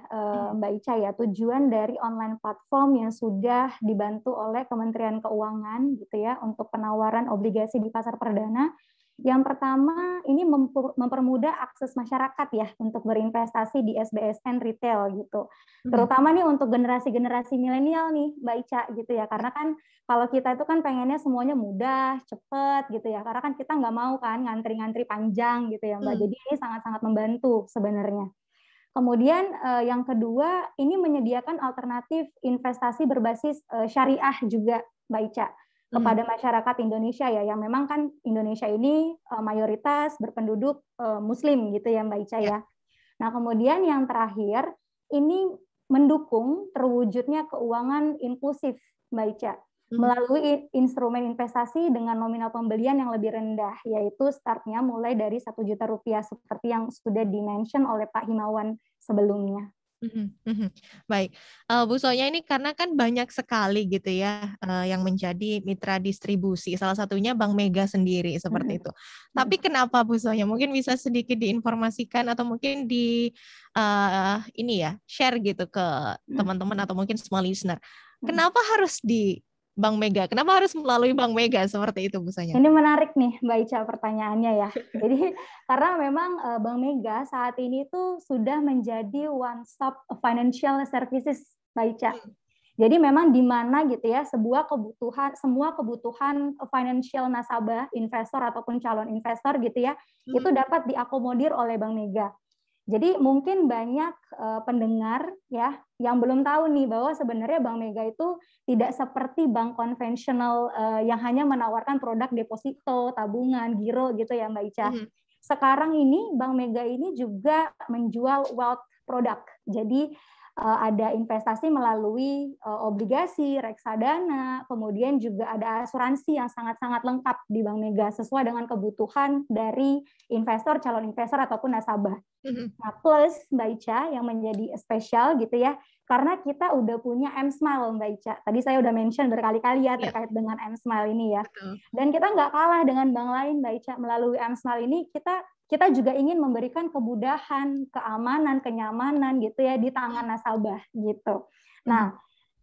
Mbak Ica ya, tujuan dari online platform yang sudah dibantu oleh Kementerian Keuangan gitu ya untuk penawaran obligasi di pasar perdana. Yang pertama ini mempermudah akses masyarakat ya untuk berinvestasi di SBSN retail gitu. Terutama nih untuk generasi-generasi milenial nih Mbak Ica gitu ya, karena kan kalau kita itu kan pengennya semuanya mudah, cepet gitu ya, karena kan kita nggak mau kan ngantri-ngantri panjang gitu ya Mbak. Jadi ini sangat-sangat membantu sebenarnya. Kemudian yang kedua ini menyediakan alternatif investasi berbasis syariah juga Mbak Ica kepada masyarakat Indonesia ya, yang memang kan Indonesia ini mayoritas berpenduduk Muslim gitu ya Mbak Ica ya. Nah, kemudian yang terakhir, ini mendukung terwujudnya keuangan inklusif, Mbak Ica, melalui instrumen investasi dengan nominal pembelian yang lebih rendah, yaitu startnya mulai dari 1 juta rupiah, seperti yang sudah di-mention oleh Pak Himawan sebelumnya. Baik, Bu Sonya, ini karena kan banyak sekali gitu ya yang menjadi mitra distribusi, salah satunya Bank Mega sendiri seperti itu. Tapi kenapa Bu Sonya? Mungkin bisa sedikit diinformasikan atau mungkin di ini ya share gitu ke teman-teman atau mungkin semua listener. Kenapa harus di Bank Mega? Kenapa harus melalui Bank Mega seperti itu, Bu Sonya? Ini menarik nih, Mbak Ica, pertanyaannya ya. Jadi karena memang Bank Mega saat ini tuh sudah menjadi one stop financial services, Mbak Ica. Jadi memang di mana gitu ya, semua kebutuhan financial nasabah, investor ataupun calon investor gitu ya, itu dapat diakomodir oleh Bank Mega. Jadi mungkin banyak pendengar ya yang belum tahu nih bahwa sebenarnya Bank Mega itu tidak seperti bank konvensional yang hanya menawarkan produk deposito, tabungan, giro gitu ya Mbak Ica. Sekarang ini Bank Mega ini juga menjual wealth product. Jadi ada investasi melalui obligasi, reksadana, kemudian juga ada asuransi yang sangat-sangat lengkap di Bank Mega sesuai dengan kebutuhan dari investor, calon investor ataupun nasabah. Nah, plus Mbak Ica yang menjadi spesial gitu ya, karena kita udah punya M-Smile Mbak Ica. Tadi saya udah mention berkali-kali ya terkait dengan M-Smile ini ya. Dan kita nggak kalah dengan bank lain Mbak Ica. Melalui M-Smile ini kita juga ingin memberikan kemudahan, keamanan, kenyamanan gitu ya di tangan nasabah gitu. Nah,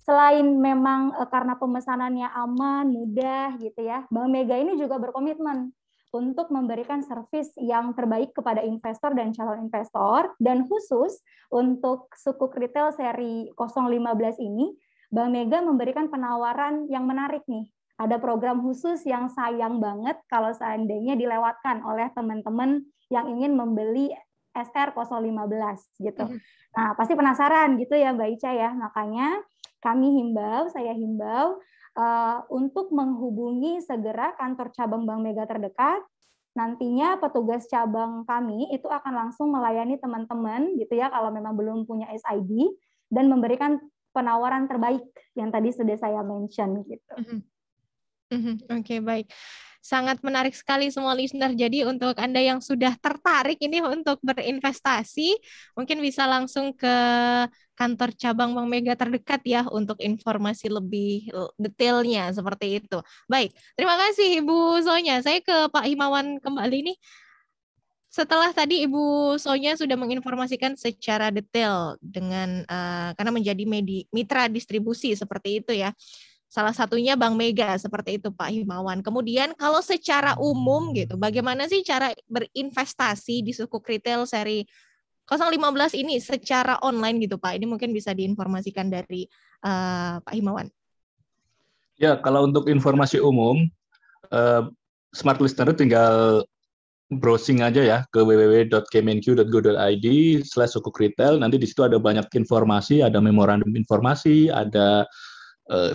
selain memang karena pemesanannya aman, mudah gitu ya, Bank Mega ini juga berkomitmen untuk memberikan servis yang terbaik kepada investor dan calon investor, dan khusus untuk sukuk retail seri 015 ini, Bank Mega memberikan penawaran yang menarik nih. Ada program khusus yang sayang banget kalau seandainya dilewatkan oleh teman-teman yang ingin membeli SR 015 gitu. Nah, pasti penasaran gitu ya Mbak Ica ya. Makanya saya himbau untuk menghubungi segera kantor cabang Bank Mega terdekat. Nantinya petugas cabang kami itu akan langsung melayani teman-teman gitu ya kalau memang belum punya SID dan memberikan penawaran terbaik yang tadi sudah saya mention gitu. Oke, baik. Sangat menarik sekali semua listener. Jadi untuk Anda yang sudah tertarik ini untuk berinvestasi, mungkin bisa langsung ke kantor cabang Bank Mega terdekat ya untuk informasi lebih detailnya seperti itu. Baik, terima kasih Ibu Sonya. Saya ke Pak Himawan kembali nih. Setelah tadi Ibu Sonya sudah menginformasikan secara detail dengan karena menjadi mitra distribusi seperti itu ya. Salah satunya Bank Mega seperti itu Pak Himawan. Kemudian kalau secara umum gitu, bagaimana sih cara berinvestasi di sukuk retail seri 015 ini secara online gitu Pak? Ini mungkin bisa diinformasikan dari Pak Himawan. Ya, kalau untuk informasi umum, smart listener tinggal browsing aja ya ke www.kemenq.go.id/sukuk retail. Nanti di situ ada banyak informasi, ada memorandum informasi, ada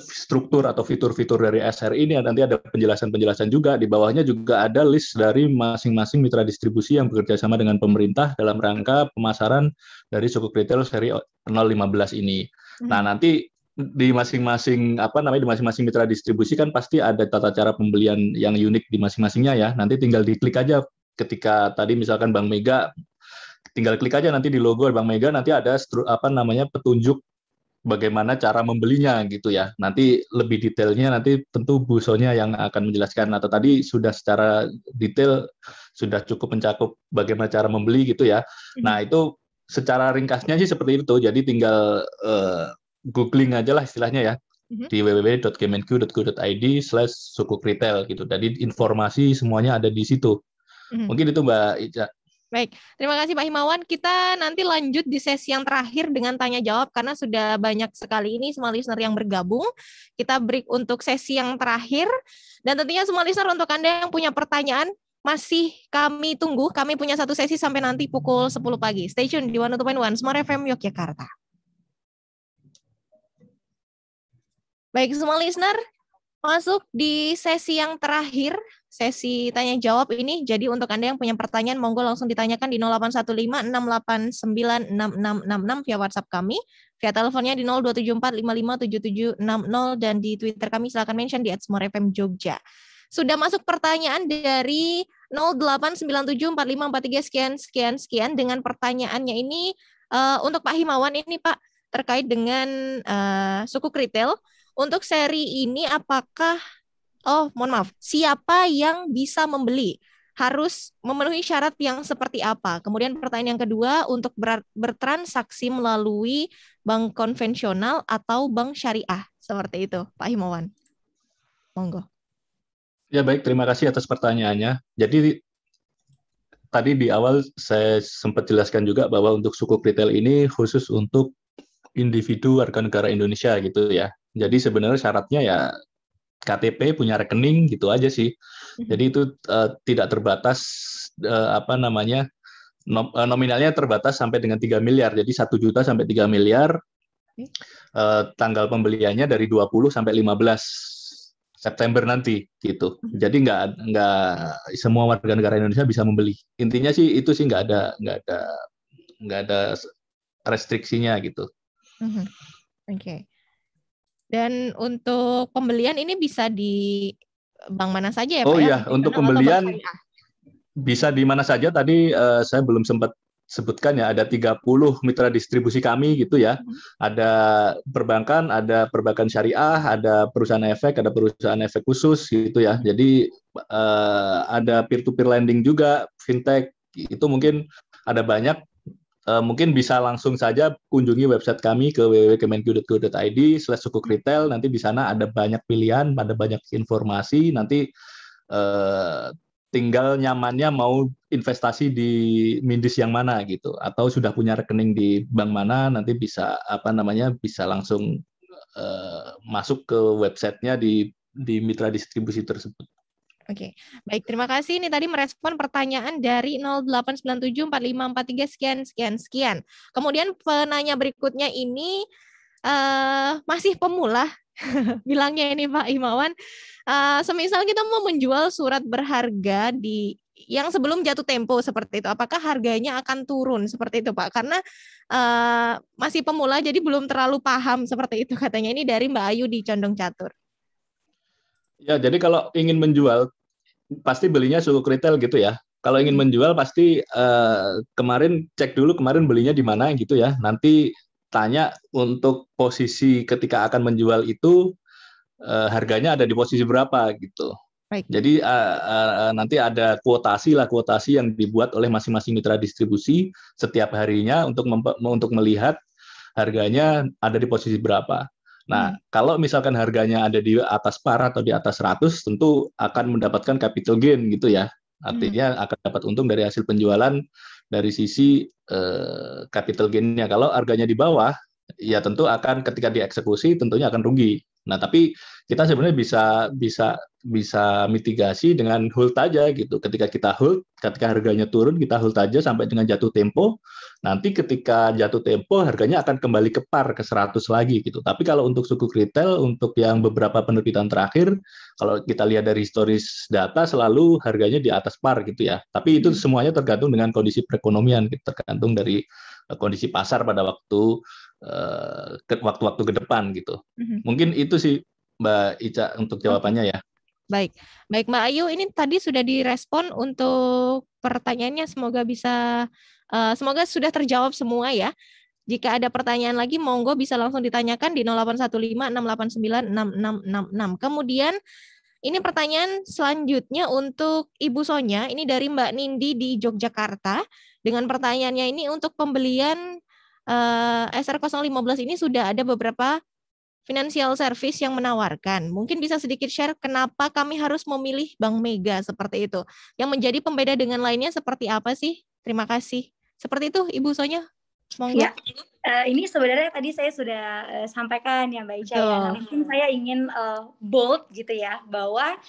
struktur atau fitur-fitur dari SR ini, nanti ada penjelasan-penjelasan juga. Di bawahnya juga ada list dari masing-masing mitra distribusi yang bekerja sama dengan pemerintah dalam rangka pemasaran dari sukuk retail seri 015 ini. Nah, nanti di masing-masing di masing-masing mitra distribusi kan pasti ada tata cara pembelian yang unik di masing-masingnya ya. Nanti tinggal diklik aja ketika tadi misalkan Bank Mega, tinggal klik aja nanti di logo Bank Mega, nanti ada petunjuk bagaimana cara membelinya gitu ya. Nanti lebih detailnya nanti tentu Bu Sonya yang akan menjelaskan, atau tadi sudah secara detail sudah cukup mencakup bagaimana cara membeli gitu ya. Nah, itu secara ringkasnya sih seperti itu. Jadi tinggal googling aja lah istilahnya ya di www.kemenq.go.id/sukuk retail gitu. Jadi informasi semuanya ada di situ. Mungkin itu Mbak Ica. Baik, terima kasih Pak Himawan. Kita nanti lanjut di sesi yang terakhir dengan tanya jawab karena sudah banyak sekali ini semua listener yang bergabung. Kita break untuk sesi yang terakhir dan tentunya semua listener untuk Anda yang punya pertanyaan masih kami tunggu. Kami punya satu sesi sampai nanti pukul 10 pagi. Stay tune di 102.1 Smart FM Yogyakarta. Baik semua listener, Masuk di sesi yang terakhir, sesi tanya jawab ini. Jadi untuk Anda yang punya pertanyaan, monggo langsung ditanyakan di 0815-689-6666 via WhatsApp kami. Via teleponnya di 0274557760 dan di Twitter kami silakan mention di @smorefmjogja. Sudah masuk pertanyaan dari 08974543 sekian dengan pertanyaannya ini untuk Pak Himawan ini Pak terkait dengan sukuk retail. Untuk seri ini siapa yang bisa membeli? Harus memenuhi syarat yang seperti apa? Kemudian pertanyaan yang kedua, untuk bertransaksi melalui bank konvensional atau bank syariah? Seperti itu, Pak Himawan. Monggo. Ya baik, terima kasih atas pertanyaannya. Jadi tadi di awal saya sempat jelaskan juga bahwa untuk sukuk retail ini khusus untuk individu warga negara Indonesia gitu ya. Jadi sebenarnya syaratnya ya KTP, punya rekening gitu aja sih. Jadi itu tidak terbatas nominalnya terbatas sampai dengan 3 miliar. Jadi 1 juta sampai 3 miliar. Tanggal pembeliannya dari 20 sampai 15 September nanti gitu. Jadi nggak semua warga negara Indonesia bisa membeli. Intinya sih itu sih nggak ada restriksinya gitu. Oke. Dan untuk pembelian ini bisa di bank mana saja ya Pak? Oh iya, untuk pembelian bisa di mana saja. Tadi saya belum sempat sebutkan ya, ada 30 mitra distribusi kami gitu ya. Ada perbankan syariah, ada perusahaan efek khusus gitu ya. Jadi ada peer-to-peer lending juga, fintech, itu mungkin ada banyak. Mungkin bisa langsung saja kunjungi website kami ke www.kemenq.go.id/sukuk retail. Nanti di sana ada banyak pilihan, ada banyak informasi. Nanti tinggal nyamannya mau investasi di Mindis yang mana gitu, atau sudah punya rekening di bank mana, nanti bisa bisa langsung masuk ke websitenya di mitra distribusi tersebut. Oke, baik, terima kasih. Ini tadi merespon pertanyaan dari 08974543 sekian. Kemudian penanya berikutnya ini masih pemula, bilangnya ini Pak Himawan. Semisal kita mau menjual surat berharga yang sebelum jatuh tempo seperti itu, apakah harganya akan turun seperti itu Pak? Karena masih pemula, jadi belum terlalu paham seperti itu katanya. Ini dari Mbak Ayu di Condong Catur. Ya, jadi kalau ingin menjual pasti belinya sukuk retail gitu ya. Kalau ingin menjual pasti kemarin cek dulu kemarin belinya di mana gitu ya. Nanti tanya untuk posisi ketika akan menjual itu harganya ada di posisi berapa gitu. Baik. Jadi nanti ada kuotasi yang dibuat oleh masing-masing mitra distribusi setiap harinya untuk melihat harganya ada di posisi berapa. Nah, kalau misalkan harganya ada di atas par atau di atas 100, tentu akan mendapatkan capital gain gitu ya. Artinya akan dapat untung dari hasil penjualan dari sisi capital gain-nya. Kalau harganya di bawah, ya tentu akan ketika dieksekusi tentunya akan rugi. Nah, tapi kita sebenarnya bisa mitigasi dengan hold aja gitu. Ketika harganya turun, kita hold aja sampai dengan jatuh tempo. Nanti ketika jatuh tempo, harganya akan kembali ke par, ke 100 lagi gitu. Tapi kalau untuk sukuk retail, untuk yang beberapa penerbitan terakhir, kalau kita lihat dari historis data, selalu harganya di atas par gitu ya. Tapi itu semuanya tergantung dengan kondisi perekonomian, tergantung dari kondisi pasar pada waktu-waktu ke depan gitu. Mungkin itu sih Mbak Ica untuk jawabannya ya. Baik Mbak Ayu, ini tadi sudah direspon untuk pertanyaannya, semoga sudah terjawab semua ya. Jika ada pertanyaan lagi, monggo bisa langsung ditanyakan di 0815-689-6666. Kemudian ini pertanyaan selanjutnya untuk Ibu Sonya, ini dari Mbak Nindi di Yogyakarta. Dengan pertanyaannya ini untuk pembelian SR015 ini sudah ada beberapa financial service yang menawarkan. Mungkin bisa sedikit share kenapa kami harus memilih Bank Mega seperti itu. Yang menjadi pembeda dengan lainnya seperti apa sih? Terima kasih. Seperti itu Ibu Sonya. Monggo. Ya, ini sebenarnya tadi saya sudah sampaikan ya Mbak Ica ya. Nah, mungkin saya ingin bold gitu ya, bahwa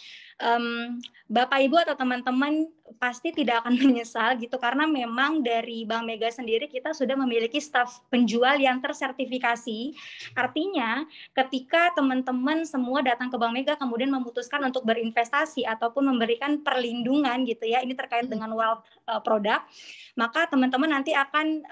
Bapak Ibu atau teman-teman pasti tidak akan menyesal gitu, karena memang dari Bank Mega sendiri kita sudah memiliki staf penjual yang tersertifikasi. Artinya ketika teman-teman semua datang ke Bank Mega kemudian memutuskan untuk berinvestasi ataupun memberikan perlindungan gitu ya, ini terkait dengan wealth product, maka teman-teman nanti akan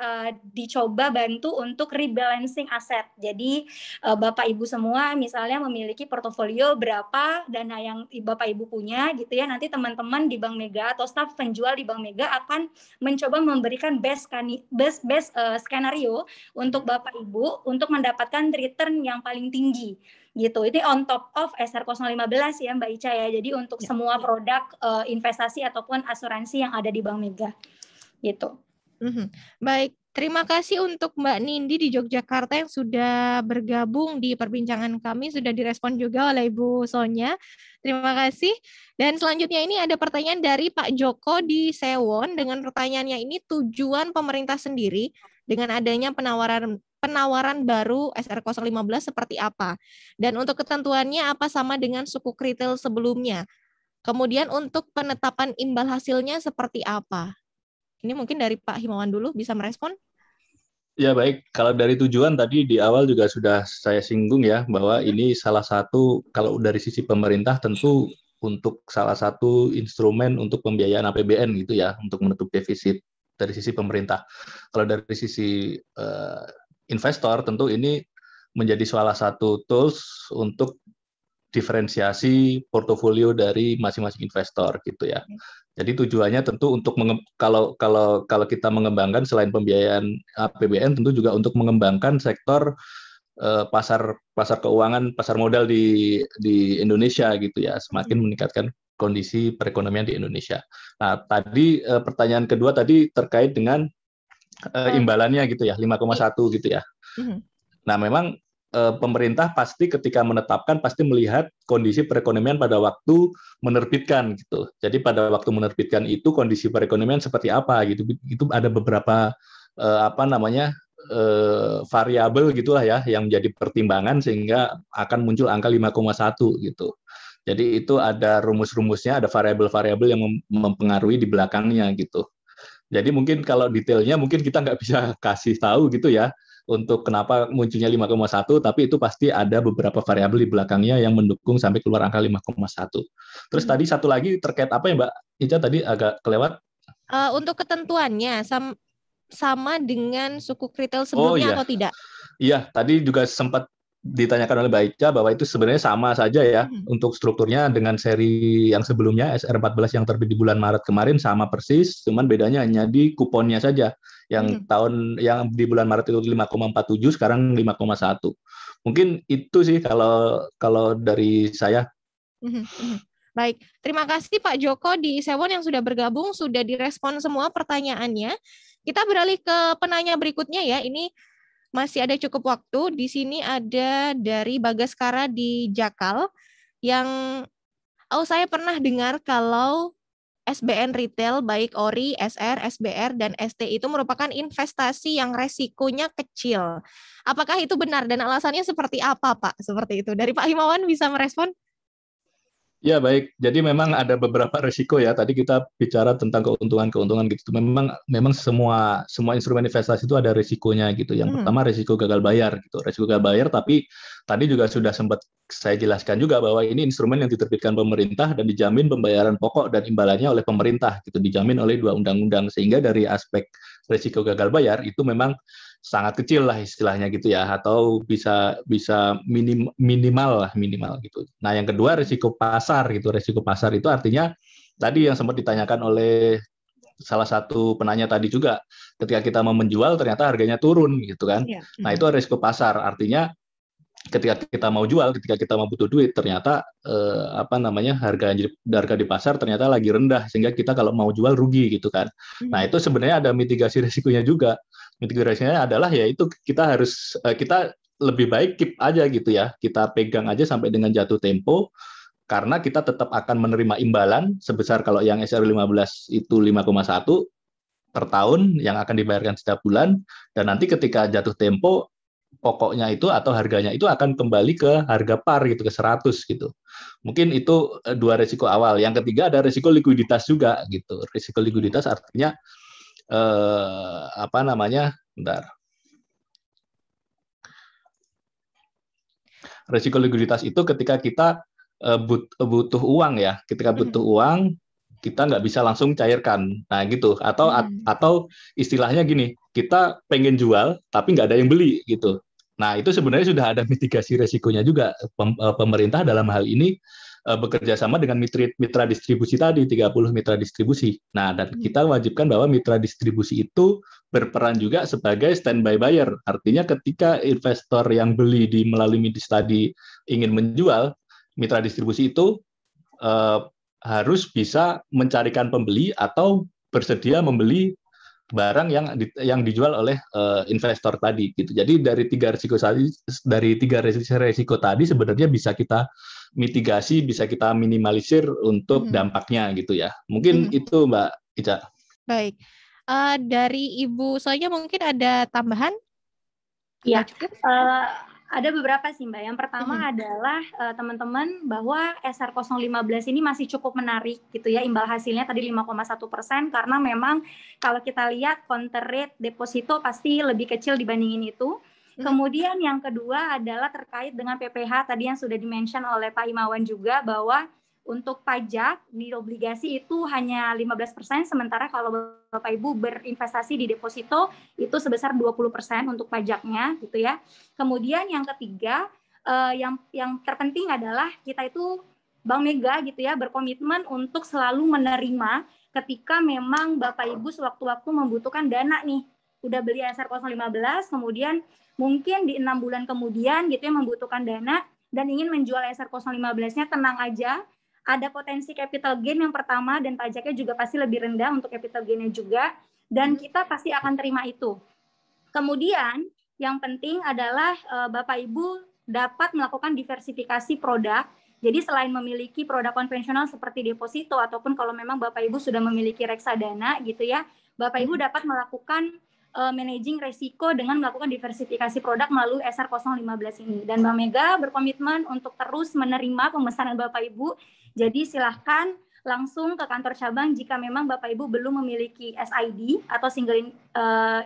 dicoba bantu untuk rebalancing aset. Jadi Bapak Ibu semua misalnya memiliki portofolio berapa dana yang Bapak Ibu punya gitu ya, nanti teman-teman di Bank Mega atau staf penjual di Bank Mega akan mencoba memberikan best skenario untuk Bapak Ibu untuk mendapatkan return yang paling tinggi gitu. Itu on top of SR015 ya Mbak Ica ya. Jadi untuk semua produk investasi ataupun asuransi yang ada di Bank Mega gitu. Baik, terima kasih untuk Mbak Nindi di Yogyakarta yang sudah bergabung di perbincangan kami, sudah direspon juga oleh Ibu Sonya. Terima kasih. Dan selanjutnya ini ada pertanyaan dari Pak Joko di Sewon. Dengan pertanyaannya ini, tujuan pemerintah sendiri dengan adanya penawaran baru SR015 seperti apa? Dan untuk ketentuannya apa sama dengan sukuk retail sebelumnya? Kemudian untuk penetapan imbal hasilnya seperti apa? Ini mungkin dari Pak Himawan dulu bisa merespon. Ya baik, kalau dari tujuan tadi di awal juga sudah saya singgung ya, bahwa ini salah satu, kalau dari sisi pemerintah tentu untuk salah satu instrumen untuk pembiayaan APBN gitu ya, untuk menutup defisit dari sisi pemerintah. Kalau dari sisi investor tentu ini menjadi salah satu tools untuk diferensiasi portofolio dari masing-masing investor gitu ya. Jadi tujuannya tentu untuk kalau kita mengembangkan selain pembiayaan APBN tentu juga untuk mengembangkan sektor pasar keuangan, pasar modal di Indonesia gitu ya, semakin meningkatkan kondisi perekonomian di Indonesia. Nah, tadi pertanyaan kedua tadi terkait dengan imbalannya gitu ya, 5,1 gitu ya. Nah, memang pemerintah pasti ketika menetapkan pasti melihat kondisi perekonomian pada waktu menerbitkan gitu. Jadi pada waktu menerbitkan itu kondisi perekonomian seperti apa gitu. Itu ada beberapa variabel gitulah ya yang menjadi pertimbangan sehingga akan muncul angka 5,1 gitu. Jadi itu ada rumus-rumusnya, ada variabel-variabel yang mempengaruhi di belakangnya gitu. Jadi mungkin kalau detailnya mungkin kita nggak bisa kasih tahu gitu ya, untuk kenapa munculnya 5,1, tapi itu pasti ada beberapa variabel di belakangnya yang mendukung sampai keluar angka 5,1. Terus tadi satu lagi terkait apa ya Mbak Ica tadi agak kelewat? Untuk ketentuannya sama dengan sukuk retail sebelumnya atau tidak? Iya, tadi juga sempat ditanyakan oleh Mbak Ica bahwa itu sebenarnya sama saja ya untuk strukturnya dengan seri yang sebelumnya SR14 yang terbit di bulan Maret kemarin sama persis, cuman bedanya hanya di kuponnya saja. Yang yang di bulan Maret itu 5,47 sekarang 5,1. Mungkin itu sih kalau dari saya. Baik, terima kasih Pak Joko di Sewon yang sudah bergabung, sudah direspon semua pertanyaannya. Kita beralih ke penanya berikutnya ya. Ini masih ada cukup waktu. Di sini ada dari Bagaskara di Jakal yang saya pernah dengar kalau SBN retail baik ORI, SR, SBR, dan ST itu merupakan investasi yang resikonya kecil. Apakah itu benar dan alasannya seperti apa Pak? Seperti itu. Dari Pak Himawan bisa merespon? Ya baik, jadi memang ada beberapa risiko ya. Tadi kita bicara tentang keuntungan-keuntungan gitu. Memang semua instrumen investasi itu ada risikonya gitu. Yang pertama risiko gagal bayar gitu. Risiko gagal bayar, tapi tadi juga sudah sempat saya jelaskan juga bahwa ini instrumen yang diterbitkan pemerintah dan dijamin pembayaran pokok dan imbalannya oleh pemerintah gitu, dijamin oleh 2 undang-undang. Sehingga dari aspek risiko gagal bayar itu memang sangat kecil lah istilahnya gitu ya, atau bisa minimal gitu. Nah, yang kedua risiko pasar gitu. Risiko pasar itu artinya tadi yang sempat ditanyakan oleh salah satu penanya tadi juga, ketika kita mau menjual ternyata harganya turun gitu kan. Nah, itu risiko pasar. Artinya ketika kita mau jual, ketika kita mau butuh duit, ternyata harga di pasar ternyata lagi rendah, sehingga kita kalau mau jual rugi gitu kan. Nah, itu sebenarnya ada mitigasi risikonya juga. Mitigasinya adalah yaitu kita lebih baik keep aja gitu ya, kita pegang aja sampai dengan jatuh tempo, karena kita tetap akan menerima imbalan sebesar, kalau yang SR15 itu 5,1 per tahun yang akan dibayarkan setiap bulan, dan nanti ketika jatuh tempo pokoknya itu atau harganya itu akan kembali ke harga par gitu, ke 100 gitu. Mungkin itu dua risiko awal. Yang ketiga ada risiko likuiditas juga gitu. Risiko likuiditas artinya apa namanya? Bentar. Risiko likuiditas itu ketika kita butuh uang ya. Ketika butuh uang, kita nggak bisa langsung cairkan. Nah gitu. Atau istilahnya gini, kita pengen jual tapi nggak ada yang beli gitu. Nah, itu sebenarnya sudah ada mitigasi resikonya juga. Pemerintah dalam hal ini bekerja sama dengan mitra distribusi tadi, 30 mitra distribusi. Nah, dan kita wajibkan bahwa mitra distribusi itu berperan juga sebagai standby buyer. Artinya ketika investor yang beli melalui MIDIS tadi ingin menjual, mitra distribusi itu harus bisa mencarikan pembeli atau bersedia membeli barang yang dijual oleh investor tadi gitu. Jadi dari tiga risiko tadi sebenarnya bisa kita mitigasi, bisa kita minimalisir untuk dampaknya gitu ya. Mungkin itu Mbak Ica. Baik. Dari Ibu Sonya mungkin ada tambahan? Ya. Ada beberapa sih Mbak. Yang pertama adalah teman-teman bahwa SR015 ini masih cukup menarik gitu ya. Imbal hasilnya tadi 5,1% karena memang kalau kita lihat counter rate deposito pasti lebih kecil dibandingin itu. Kemudian yang kedua adalah terkait dengan PPH tadi yang sudah di-mention oleh Pak Himawan juga bahwa untuk pajak di obligasi itu hanya 15%, sementara kalau Bapak Ibu berinvestasi di deposito itu sebesar 20% untuk pajaknya gitu ya. Kemudian yang ketiga yang terpenting adalah kita itu Bank Mega gitu ya berkomitmen untuk selalu menerima ketika memang Bapak Ibu sewaktu-waktu membutuhkan dana nih. Udah beli SR015 kemudian mungkin di 6 bulan kemudian gitu ya membutuhkan dana dan ingin menjual SR015-nya, tenang aja. Ada potensi capital gain yang pertama dan pajaknya juga pasti lebih rendah untuk capital gain-nya juga dan kita pasti akan terima itu. Kemudian yang penting adalah Bapak Ibu dapat melakukan diversifikasi produk. Jadi selain memiliki produk konvensional seperti deposito ataupun kalau memang Bapak Ibu sudah memiliki reksadana gitu ya, Bapak Ibu dapat melakukan managing resiko dengan melakukan diversifikasi produk melalui SR015 ini. Dan Bank Mega berkomitmen untuk terus menerima pemesanan Bapak Ibu. Jadi silahkan langsung ke kantor cabang jika memang Bapak Ibu belum memiliki SID atau Single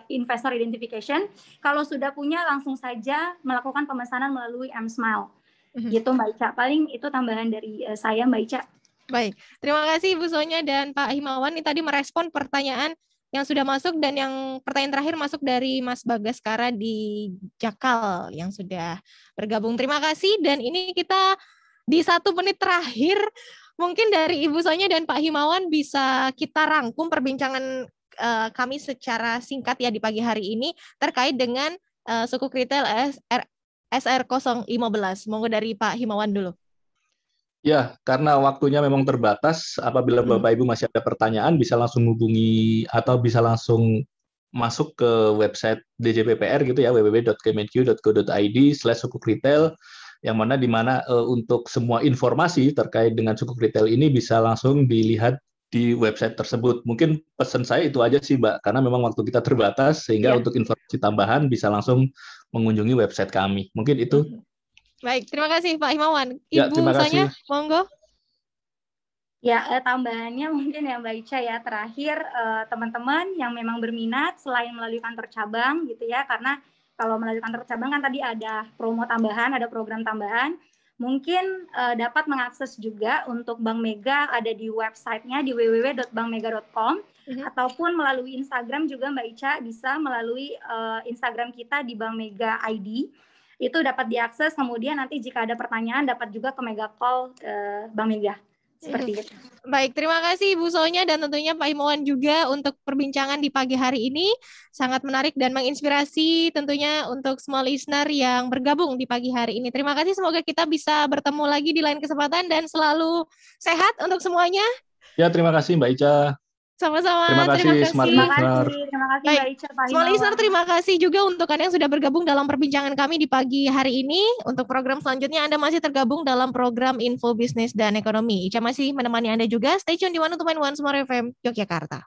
Investor Identification. Kalau sudah punya langsung saja melakukan pemesanan melalui mSmile. Gitu Mbak Ica. Paling itu tambahan dari saya Mbak Ica. Baik, terima kasih Ibu Sonya dan Pak Himawan. Ini tadi merespon pertanyaan yang sudah masuk dan yang pertanyaan terakhir masuk dari Mas Bagaskara di Jakal yang sudah bergabung. Terima kasih dan ini kita di 1 menit terakhir mungkin dari Ibu Sonya dan Pak Himawan bisa kita rangkum perbincangan kami secara singkat ya di pagi hari ini terkait dengan sukuk retail SR015. Monggo dari Pak Himawan dulu. Ya, karena waktunya memang terbatas, apabila Bapak Ibu masih ada pertanyaan, bisa langsung hubungi atau bisa langsung masuk ke website DJPPR gitu ya, www.kemenq.go.id/sukuk-retail, yang mana di mana untuk semua informasi terkait dengan sukuk retail ini bisa langsung dilihat di website tersebut. Mungkin pesan saya itu aja sih Mbak, karena memang waktu kita terbatas, sehingga untuk informasi tambahan bisa langsung mengunjungi website kami. Mungkin itu. Baik, terima kasih Pak Himawan. Ya, Ibu Sonya, monggo. Ya, tambahannya mungkin ya Mbak Ica ya, terakhir teman-teman yang memang berminat selain melalui kantor cabang gitu ya, karena kalau melalui kantor cabang kan tadi ada promo tambahan, ada program tambahan, mungkin dapat mengakses juga untuk Bank Mega ada di websitenya di www.bankmega.com ataupun melalui Instagram juga Mbak Ica bisa melalui Instagram kita di Bank Mega ID. Itu dapat diakses, kemudian nanti jika ada pertanyaan dapat juga ke Mega Call Bank Mega. Seperti itu. Baik, terima kasih Ibu Sonya dan tentunya Pak Himawan juga untuk perbincangan di pagi hari ini. Sangat menarik dan menginspirasi tentunya untuk semua listener yang bergabung di pagi hari ini. Terima kasih, semoga kita bisa bertemu lagi di lain kesempatan dan selalu sehat untuk semuanya. Ya, terima kasih Mbak Ica. Sama-sama. Terima kasih Smart Listener. Terima kasih Baik. Mbak Ica, Pak Smart Listener, terima kasih juga untuk Anda yang sudah bergabung dalam perbincangan kami di pagi hari ini. Untuk program selanjutnya Anda masih tergabung dalam program Info Bisnis dan Ekonomi. Ica masih menemani Anda juga. Stay tune di 102.1 Smart FM Yogyakarta.